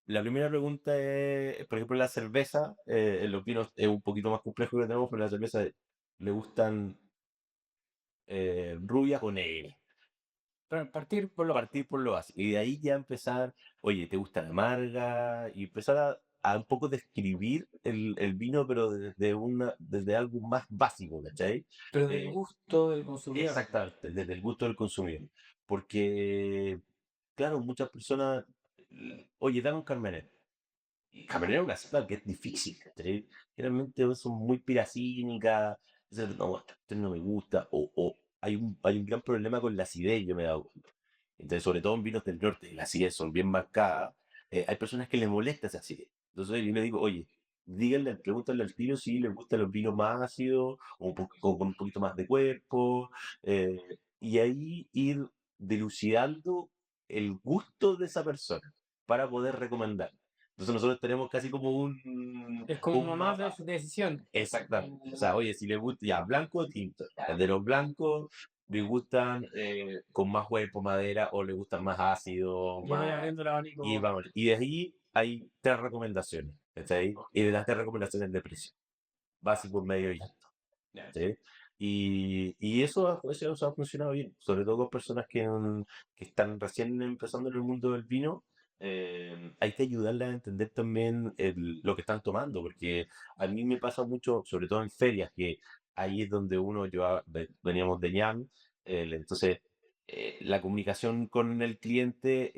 la primera pregunta es, por ejemplo, la cerveza, en los vinos es un poquito más complejo que tenemos, pero la cerveza le gustan rubias o negras. Partir por lo Partir por lo básico. Y de ahí ya empezar, oye, ¿te gusta la amarga? Y empezar a un poco describir el vino, pero desde algo más básico, ¿cachai? pero del Eh, gusto del consumidor. Exactamente, desde el gusto del consumidor. Porque, claro, muchas personas, oye, dame un Carmener. Y Carmener es una cepa que es difícil, ¿cachai? Generalmente son muy piracínicas, dicen, no, esto no me gusta, o hay un gran problema con la acidez, yo me he dado cuenta. Entonces, sobre todo en vinos del norte, las acidez son bien marcadas, hay personas que les molesta esa acidez. Entonces yo le digo, oye, díganle, pregúntale al tiro si les gustan los vinos más ácidos o con un poquito más de cuerpo, y ahí ir dilucidando el gusto de esa persona para poder recomendar. Entonces nosotros tenemos casi como Es un como más de mapa. su decisión. Exactamente. O sea, oye, si le gusta, ya, blanco o tinto. De los blancos le gustan con más cuerpo, madera, o le gustan más ácido, Y voy más. abriendo el Y abanico. vamos, y de ahí hay 3 recomendaciones. ¿Está ahí? Y de las 3 recomendaciones de precio. Básico, medio y alto. ¿Sí? Y eso ha funcionado bien, sobre todo con personas que están recién empezando en el mundo del vino. Hay que ayudarles a entender también lo que están tomando, porque a mí me pasa mucho, sobre todo en ferias, que ahí es donde veníamos de ñam, entonces la comunicación con el cliente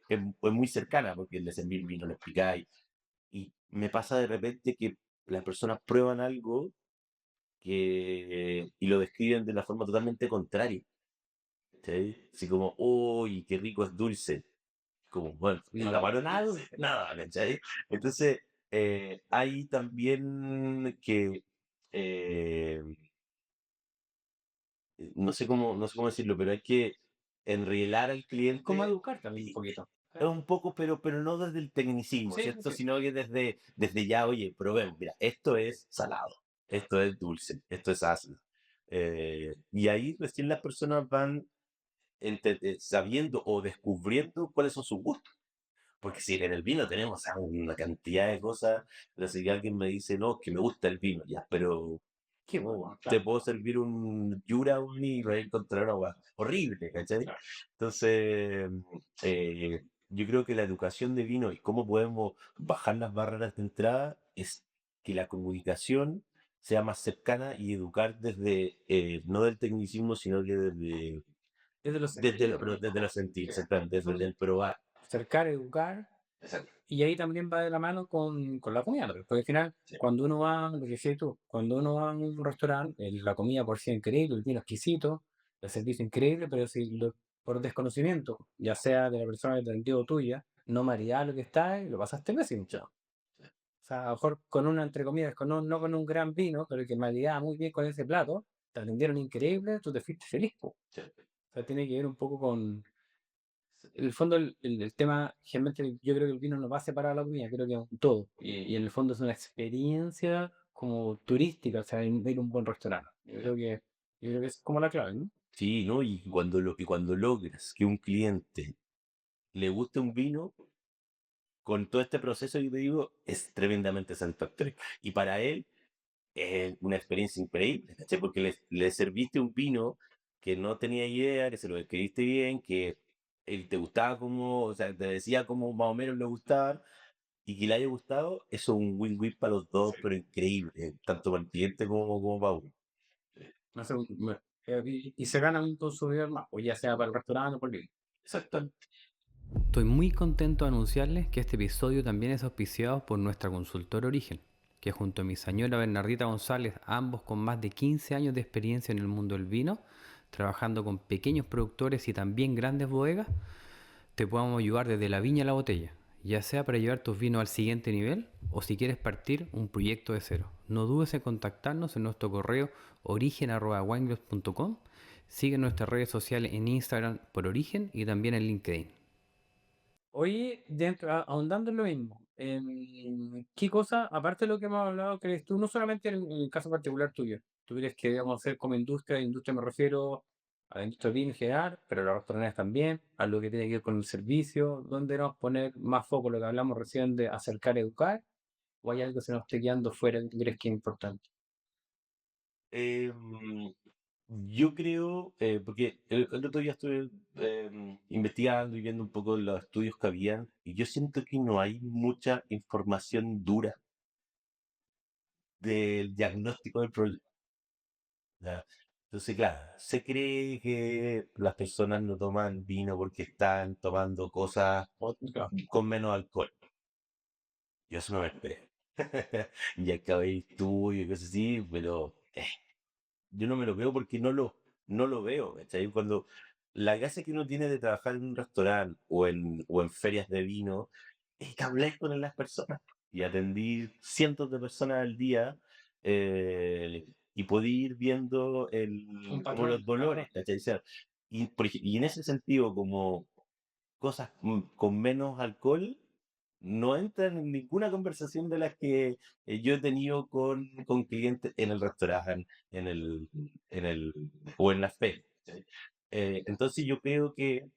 es muy cercana, porque le servís vino, le explicáis, y me pasa de repente que las personas prueban algo y lo describen de la forma totalmente contraria. ¿Cachai? Así como, uy, qué rico es dulce. Como, bueno, la mano nada, nada, ¿cachai? Entonces, hay también que, eh, no sé cómo decirlo, pero hay que enrielar al Es como cliente educar también un poquito. es un poco, pero no desde el tecnicismo, Sí, ¿cierto? sí. Sino que desde ya, oye, probemos, mira, esto es salado, esto es dulce, esto es ácido. Y ahí recién las personas van sabiendo o descubriendo cuáles son sus gustos. Porque si en el vino tenemos una cantidad de cosas, pero si alguien me dice, no, que me gusta el vino, ya, pero Qué no, bueno, te claro. puedo servir un Jura y voy a encontrar una agua horrible, ¿cachai? Entonces, eh, yo creo que la educación de vino y cómo podemos bajar las barreras de entrada es que la comunicación sea más cercana y educar desde, no del tecnicismo, sino que Desde los desde, sentidos, pero ¿no? desde los sentir, exactamente, desde el probar. Acercar, educar. Exacto. Y ahí también va de la mano con la comida, porque al final, Sí, cuando uno va, lo que decías tú, cuando uno va a un restaurante, la comida por sí es increíble, el vino exquisito, el servicio increíble, pero si por desconocimiento, ya sea de la persona que te atendió o tuya, no maridaba lo que está y lo pasaste pésimo. sí, O sea, a lo mejor con una, entre comillas, no con un gran vino, pero que maridaba muy bien con ese plato, te atendieron increíble, tú te fuiste feliz, po. sí, O sea, tiene que ver un poco con, en el fondo, el tema, generalmente yo creo que el vino no va separado de la comida, creo que es un todo. Y en el fondo es una experiencia como turística, o sea, ir a un buen restaurante. Yo creo que es como la clave, ¿no? sí, ¿no? Y cuando logras que un cliente le guste un vino, con todo este proceso que te digo, es tremendamente satisfactorio. Y para él, es una experiencia increíble, ¿cachai? Porque le serviste un vino que no tenía idea, que se lo describiste bien, que él te gustaba como, o sea, te decía como más o menos le gustaba, y que le haya gustado, eso es un win-win para los dos, pero increíble, tanto para el cliente como para uno. No sé, y se gana un consumidor más, o ya sea para el restaurante o por el vino. Exactamente. Estoy muy contento de anunciarles que este episodio también es auspiciado por nuestra consultora Origen, que junto a mi señora Bernardita González, ambos con más de 15 años de experiencia en el mundo del vino, trabajando con pequeños productores y también grandes bodegas, te podemos ayudar desde la viña a la botella, ya sea para llevar tus vinos al siguiente nivel o si quieres partir un proyecto de cero. No dudes en contactarnos en nuestro correo origen@wineglass.com. Sigue nuestras redes sociales en Instagram por Origen y también en LinkedIn. Oye, ahondando en lo mismo, ¿qué cosa, aparte de lo que hemos hablado, crees tú, no solamente en el caso particular tuyo, tú crees que debemos hacer como industria me refiero a la industria del vino en general, pero a los restaurantes también, a lo que tiene que ver con el servicio, ¿dónde debemos poner más foco, lo que hablamos recién de acercar, educar, o hay algo que se nos esté quedando fuera que crees que es importante? Em, yo creo, porque el otro día estuve investigando y viendo un poco los estudios que habían, y yo siento que no hay mucha información dura del diagnóstico del problema. ¿Ya? Entonces, claro, se cree que las personas no toman vino porque están tomando cosas Claro. con menos alcohol. Yo eso no me espero. Y acabé estudio y cosas así, pero yo no me lo veo porque no lo veo. ¿Cachai? Cuando la gracia que uno tiene de trabajar en un restaurante o en ferias de vino es que hablé con las personas y atendí cientos de personas al día, y podí ir viendo Un como patrón, los claro. dolores, ¿cachai? O sea, y en ese sentido, como cosas con menos alcohol no entran en ninguna conversación de las que yo he tenido con clientes en el restaurante, en el, o en la fe. ¿Cachai? Entonces yo creo que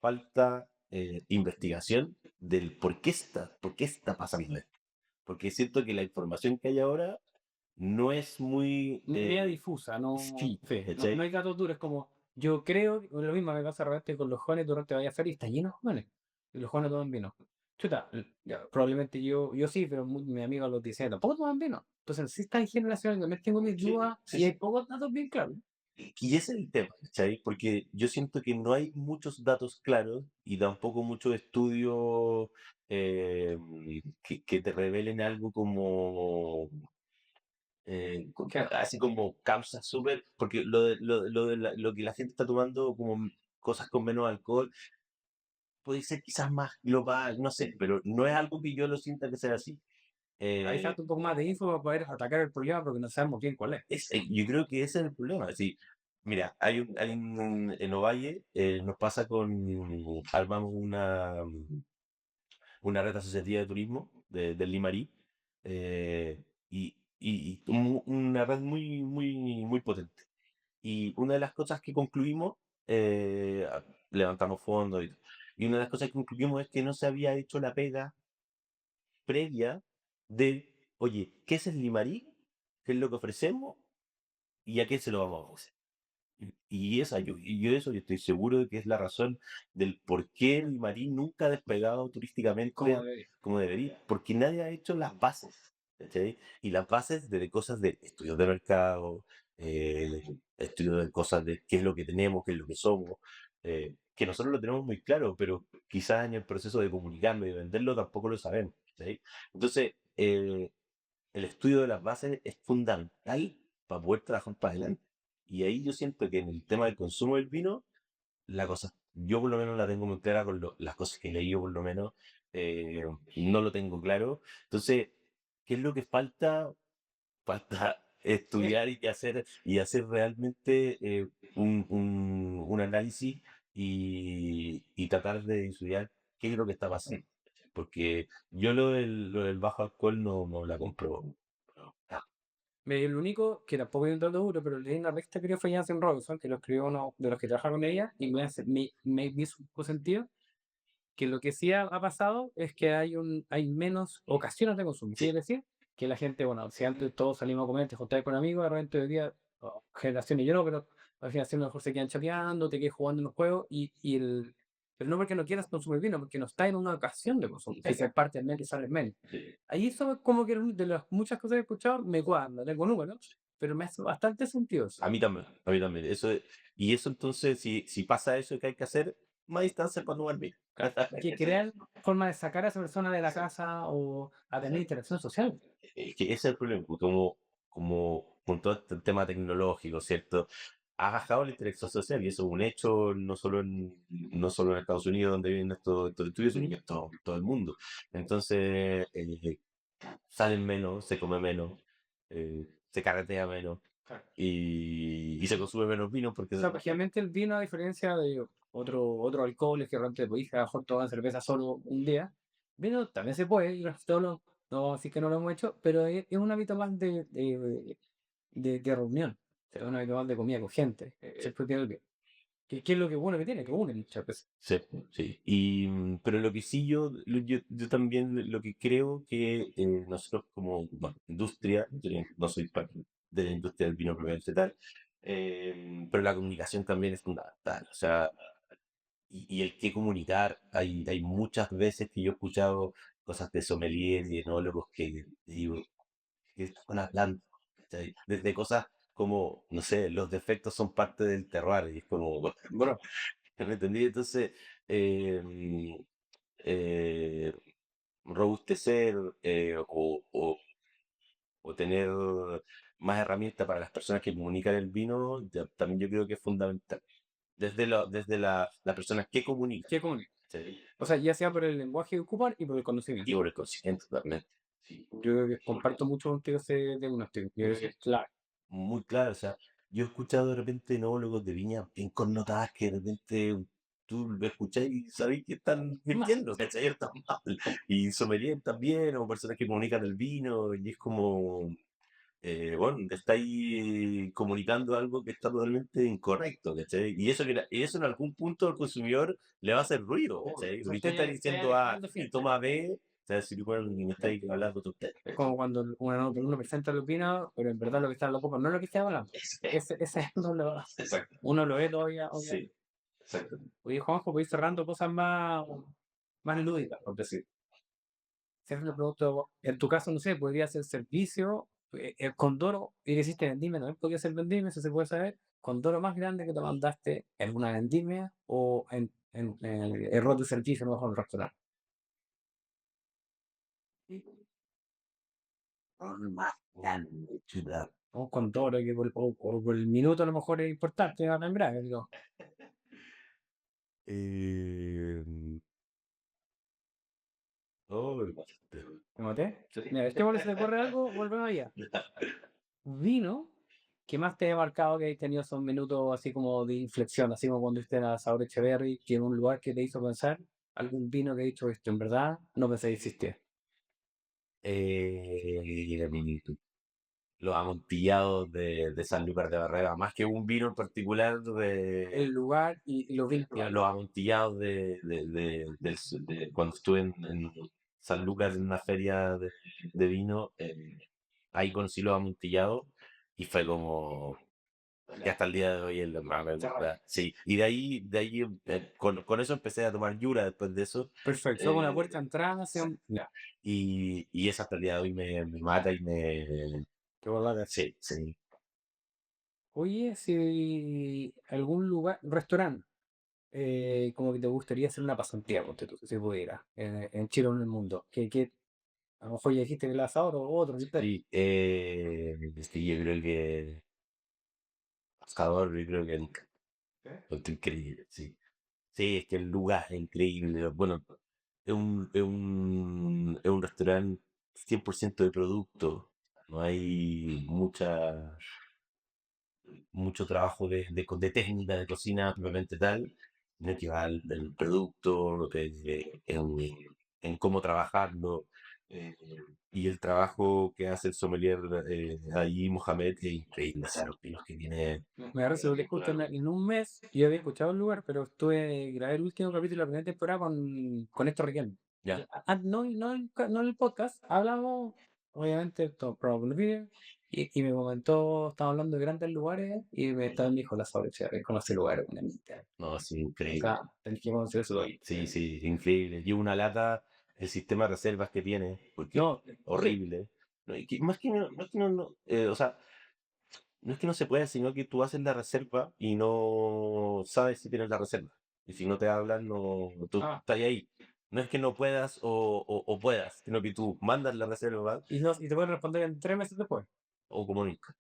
falta investigación del por qué está pasando esto. Porque siento que la información que hay ahora no es muy Media difusa, no, sí, sí, no ¿cachai? hay datos duros, como yo creo, lo mismo me pasa realmente con los jóvenes durante vaya feria, está lleno de jóvenes, y los jóvenes toman vino. Chuta, ya, probablemente yo sí, pero mis amigos a los 19 tampoco toman vino. Entonces, sí está en generación, también tengo mis Sí, dudas, sí, y hay sí. pocos datos bien claros. Y ese es el tema, ¿cachai? Porque yo siento que no hay muchos datos claros y tampoco muchos estudios eh, que te revelen algo como, así como causas súper, porque lo que la gente está tomando como cosas con menos alcohol puede ser quizás más global, no sé, pero no es algo que yo lo sienta que sea así. Ahí Eh, falta un poco más de info para poder atacar el problema porque no sabemos bien cuál es. yo creo que ese es el problema. Sí, mira, en Ovalle nos pasa armamos una red asociativa de turismo del Limarí, y una red muy potente. Y una de las cosas que concluimos, levantamos fondos y una de las cosas que concluimos es que no se había hecho la pega previa de, oye, ¿qué es el Limarí? ¿Qué es lo que ofrecemos? ¿Y a quién se lo vamos a ofrecer? Yo estoy seguro de que es la razón del por qué el Marín nunca ha despegado Como turísticamente debería. como debería, porque nadie ha hecho las bases, ¿cachai? Y las bases de cosas de estudios de mercado, estudios de cosas de qué es lo que tenemos, qué es lo que somos, que nosotros lo tenemos muy claro, pero quizás en el proceso de comunicarlo y de venderlo tampoco lo sabemos, ¿cachai? Entonces, el estudio de las bases es fundamental para poder trabajar para adelante. Y ahí yo siento que en el tema del consumo del vino, la cosa, yo por lo menos la tengo muy clara con las cosas que he leído, por lo menos, eh, no lo tengo claro. Entonces, ¿qué es lo que falta? Falta estudiar y hacer realmente un análisis y tratar de estudiar qué es lo que está pasando. Porque yo lo del bajo alcohol no la compro. El único que tampoco es un dato duro, pero leí una revista que fue Jansen Robinson, que lo escribió uno de los que trabaja con ella, y me hizo un poco sentido, que lo que sí ha pasado es que hay menos ocasiones de consumo. Sí, Quiere decir que la gente, bueno, si antes todos salimos a comer, te juntabas con amigos, de repente hoy día, generaciones yo no, pero al final mejor se quedan chateando, te quedas jugando en los juegos, pero no porque no quieras consumir vino, porque no está en una ocasión de consumo. Si se parte al mes y sale menos. sí. Ahí eso es como que de las muchas cosas que he escuchado, me cuadra, no tengo números, pero me hace bastante sentido eso. A mí también, a mí también. Y eso entonces, si pasa eso, ¿qué hay que hacer? Más distancia para no dormir. Hay que crear forma de sacar a esa persona de la casa o a tener interacción social. Es que ese es el problema, pues, como con todo este tema tecnológico, ¿cierto? Ha bajado la interacción social y eso es un hecho no solo en Estados Unidos, donde viven estos estudios, sino que en todo el mundo. Entonces, salen menos, se come menos, se carretea menos y se consume menos vino porque O sea, pues, generalmente el vino, a diferencia de otro alcohol, que realmente podéis a lo mejor tomar cerveza solo un día, vino también se puede, y solo, no, así que no lo hemos hecho, pero es un hábito más de reunión, o sea, un hábito más de comida con gente, el propio del vino. ¿Qué es lo que bueno que tiene? Que une muchas veces. sí, sí. Pero lo que sí yo también lo que creo que nosotros como bueno, industria, yo no soy parte de la industria del vino propiamente tal, pero la comunicación también es fundamental. O sea, y el que comunicar, hay muchas veces que yo he escuchado cosas de sommeliers y de enólogos que digo, ¿qué están hablando? ¿Cachai? Desde cosas como, no sé, los defectos son parte del terroir, y es como, bueno, ¿me entendí? Entonces, eh, eh, robustecer o tener más herramientas para las personas que comunican el vino, también yo creo que es fundamental. Desde las personas que comunican, ¿Qué común? ¿sí? O sea, ya sea por el lenguaje que ocupan y por el Y conocimiento. por el consiguiente también. Sí. Yo creo que comparto mucho contigo ese diagnóstico. Yo creo que es clave. Muy claro, o sea, yo he escuchado de repente enólogos de viña bien connotadas que de repente tú lo escuchás y sabés que están mintiendo, ¿cachai? Están mal. Y sommelier también, o personas que comunican el vino, y es como, bueno, te estáis comunicando algo que está totalmente incorrecto, ¿cachai? Y eso en algún punto al consumidor le va a hacer ruido, ¿cachai? Porque tú estás diciendo A y toma B, o sea, si tú bueno, me estáis hablando de usted. Es como cuando uno presenta el vino, pero en verdad lo que está en la copa no es lo que está hablando. Ese es Exacto. uno lo ve todavía. Sí, exacto. Oye, Juanjo, voy cerrando cosas más lúdicas, por decir. Siempre le pregunto, en tu caso, no sé, podría ser servicio, el condoro, y que hiciste vendimia, también podría ser vendimia, eso se puede saber. Condoro más grande que te mandaste en una vendimia o en el error de servicio, a lo mejor en un restaurante. Más grande, chuta. Un condoro que por el minuto a lo mejor es importante, no tan grave, digo. Eh, oh, me mataste. ¿Me maté? Mira, este si te ocurre algo, volvemos allá. Vino que más te haya marcado que hayas tenido esos minutos así como de inflexión, así como cuando estuviste en la Sabor Echeverry, que en un lugar que te hizo pensar, algún vino que ha dicho esto, en verdad, no pensé que existía. Eh, los amontillados de Sanlúcar de Barrera, más que un vino en particular El lugar y los vinos los amontillados cuando estuve en Sanlúcar en una feria de vino, ahí conocí los amontillados y fue como que hasta el día de hoy es lo más me gusta. Sí, y de ahí con eso empecé a tomar Yura después de eso. Perfecto, fue una puerta de entrada hacia un... Ya, Y eso hasta el día de hoy me mata y qué volada. Sí, sí. Oye, si algún lugar, restaurante, como que te gustaría hacer una pasantía, ponte tú, si pudiera, en Chile o en el mundo, que a lo mejor ya dijiste que el asador o otro, sí, pero Sí, sí, yo creo que Pescador, yo creo que otro increíble, sí. Sí, es que el lugar es increíble. Bueno, es un restaurante 100% de producto. No hay mucho trabajo de técnica de cocina propiamente tal, sino que va el producto, en cómo trabajarlo. eh, y el trabajo que hace el sommelier ahí, Mohamed, es increíble. O sea, los pinos que tiene. me da risa porque justo en un mes yo había escuchado el lugar, pero grabé el último capítulo de la primera temporada con Héctor Riquelme. Ya. No, no en el podcast, hablamos, obviamente, todo probamos los videos, y me comentó, estaba hablando de grandes lugares, y me dijo la sobre conoce lugares, una mitad. No, sí, O increíble. sea, tenés que conocer eso hoy. Sí, sí, increíble. Y una lata, el sistema de reservas que tiene, porque No, horrible. No, y más que no, o sea, no es que no se pueda, sino que tú haces la reserva y no sabes si tienes la reserva. Y si no te hablan, no, tú ah, estás ahí. No es que no puedas o puedas, sino que tú mandas la reserva y, no, y te pueden responder en 3 meses después. o comunicas.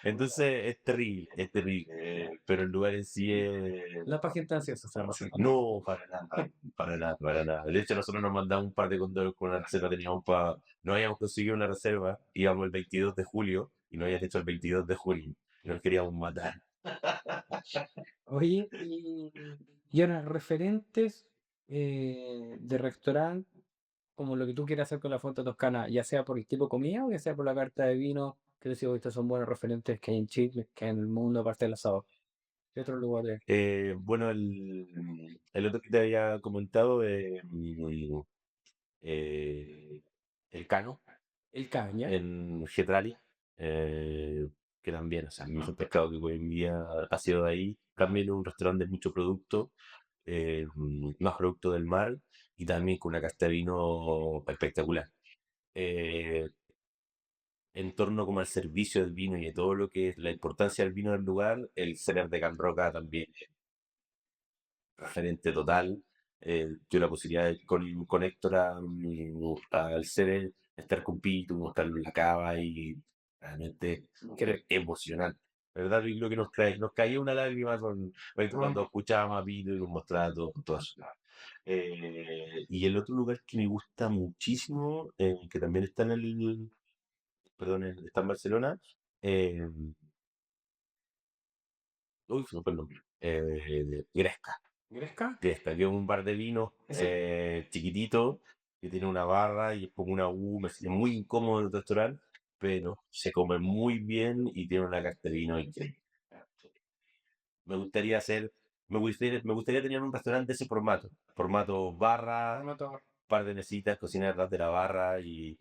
Entonces es terrible, es terrible. Pero el lugar en sí es. La página está ansiosa, se llama así. No, para nada, para nada, para nada. De hecho, nosotros nos mandamos un par de condones con una reserva, no habíamos conseguido una reserva, íbamos el 22 de julio y no habían hecho el 22 de julio. Y nos queríamos matar. Oye, y ahora, referentes de restaurante, como lo que tú quieras hacer con la Fuente Toscana, ya sea por el tipo de comida o ya sea por la carta de vino, que decís, estos son buenos referentes que hay en Chile, que hay en el mundo, aparte del asado. ¿Qué otro lugar es? Bueno, el otro que te había comentado, eh, el Cano, El Caña. en Getrali, que también, o sea, el mejor pescado que hoy en día ha sido de ahí. También un restaurante de mucho producto, más producto del mar y también con una casta de vino espectacular. Eh, en torno como al servicio del vino y de todo lo que es la importancia del vino del lugar, el Celer de Can Roca también referente total. Yo la posibilidad de con Héctor al ser estar con Pitu, estar en la cava y realmente que era emocionante. La verdad, yo creo que nos caía una lágrima cuando escuchábamos a Pitu y nos mostraba todo eso. Y el otro lugar que me gusta muchísimo, que también está perdón, está en Barcelona, eh, uy, se me fue el nombre, Gresca. ¿Gresca? Que destaqué un bar de vinos chiquitito que tiene una barra y es como una es muy incómodo el restaurante, pero se come muy bien y tiene una carta de vino increíble. Me gustaría hacer, me gustaría tener un restaurante de ese formato barra, Formato. par de mesitas, cocina detrás de la barra y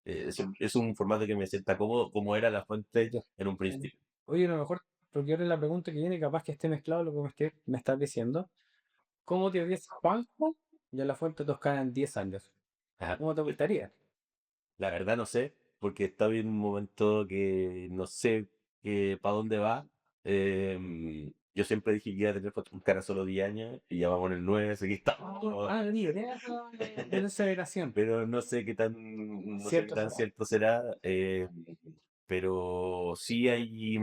es un formato que me sienta cómodo como era la fuente Ya. en un principio. Oye, a lo mejor, porque ahora la pregunta que viene, capaz que esté mezclado lo que me estás diciendo. ¿Cómo te ves Juanjo y a la Fuente Toscana en 10 años? Ajá. ¿Cómo te gustaría? La verdad no sé, porque está en un momento que no sé para dónde va. Yo siempre dije que iba a tener un cara solo 10 años y ya vamos en el 9, así que estamos. Ni idea de la aceleración. Pero no sé qué Cierto tan será. cierto será. Pero sí hay,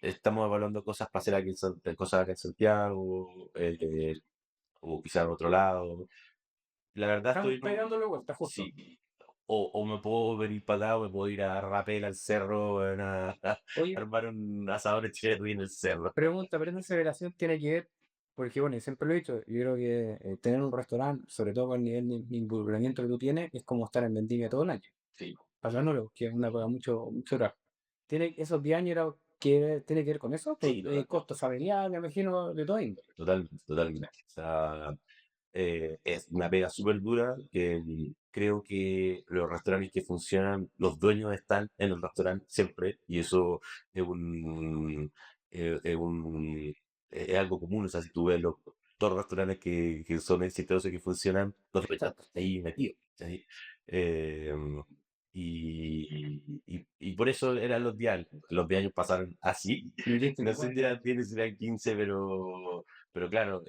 estamos evaluando cosas para hacer aquí cosas acá en Santiago, o quizás en otro lado. La verdad Estamos estoy en pegándole vuelta, justo. sí. O me puedo venir para acá, o me puedo ir a Rapel al cerro, weón, a Oye, armar un asador cherry en el cerro. pregunta, pero esa aceleración tiene que ver, porque bueno, yo siempre lo he dicho, yo creo que tener un restaurante, sobre todo con el nivel de involucramiento que tú tienes, es como estar en vendimia todo el año. Sí, Pasándolo, que es una cosa mucho trabajo. ¿Tiene esos 10 años tiene que ver con eso? sí, Costos familiares, me imagino, de todo índole. totalmente, totalmente. O sea, es una pega súper dura que creo que los restaurantes que funcionan, los dueños están en el restaurante siempre y eso es un, es un, es algo común. O sea, si tú ves todos los restaurantes que son exitosos y que funcionan, los dueños están ahí metidos. ¿Cachai? Eh, y por eso eran los 10 años. Los 10 años pasaron así. No sé si eran 10, si eran 15, pero claro,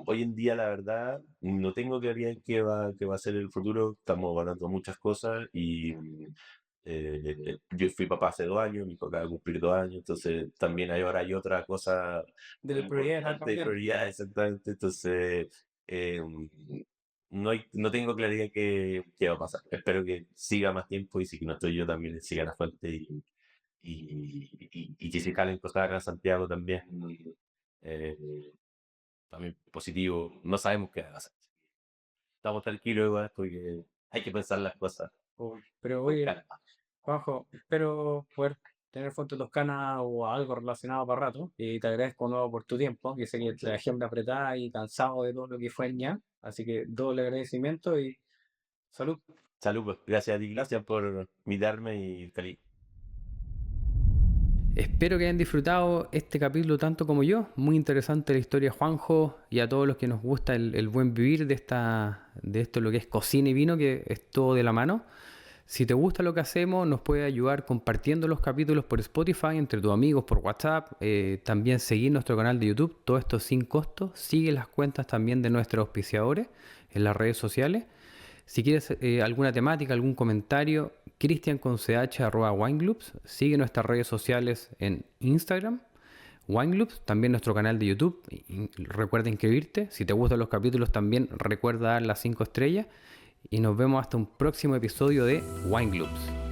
hoy en día la verdad no tengo claridad en qué va a ser el futuro. Estamos hablando muchas cosas y yo fui papá hace 2 años, mi papá va a cumplir 2 años, entonces también ahora hay otra cosa De prioridades a importante de cambiar. prioridad, exactamente. Entonces, eh, no tengo claridad qué va a pasar. Espero que siga más tiempo y si no estoy yo también siga la fuente y que se calen cosas acá en Santiago también. eh, También positivo. No sabemos qué va a pasar. Estamos tranquilos igual porque hay que pensar las cosas Uy, pero con oye, calma. Juanjo, espero poder tener Fuente Toscana o algo relacionado para rato. Y te agradezco de nuevo por tu tiempo, que sé que la agenda apretada y cansado de todo lo que fue el ña. Así que doble agradecimiento y salud. Salud, pues. Gracias a ti, gracias por invitarme y feliz. Espero que hayan disfrutado este capítulo tanto como yo. Muy interesante la historia de Juanjo y a todos los que nos gusta el buen vivir de esto, lo que es cocina y vino, que es todo de la mano. Si te gusta lo que hacemos, nos puedes ayudar compartiendo los capítulos por Spotify, entre tus amigos, por WhatsApp. También seguir nuestro canal de YouTube, todo esto sin costo. Sigue las cuentas también de nuestros auspiciadores en las redes sociales. Si quieres alguna temática, algún comentario, cristianconch@winegroups. Sigue nuestras redes sociales en Instagram, Winegroups, también nuestro canal de YouTube. Recuerda inscribirte. Si te gustan los capítulos, también recuerda dar las 5 estrellas. Y nos vemos hasta un próximo episodio de Winegroups.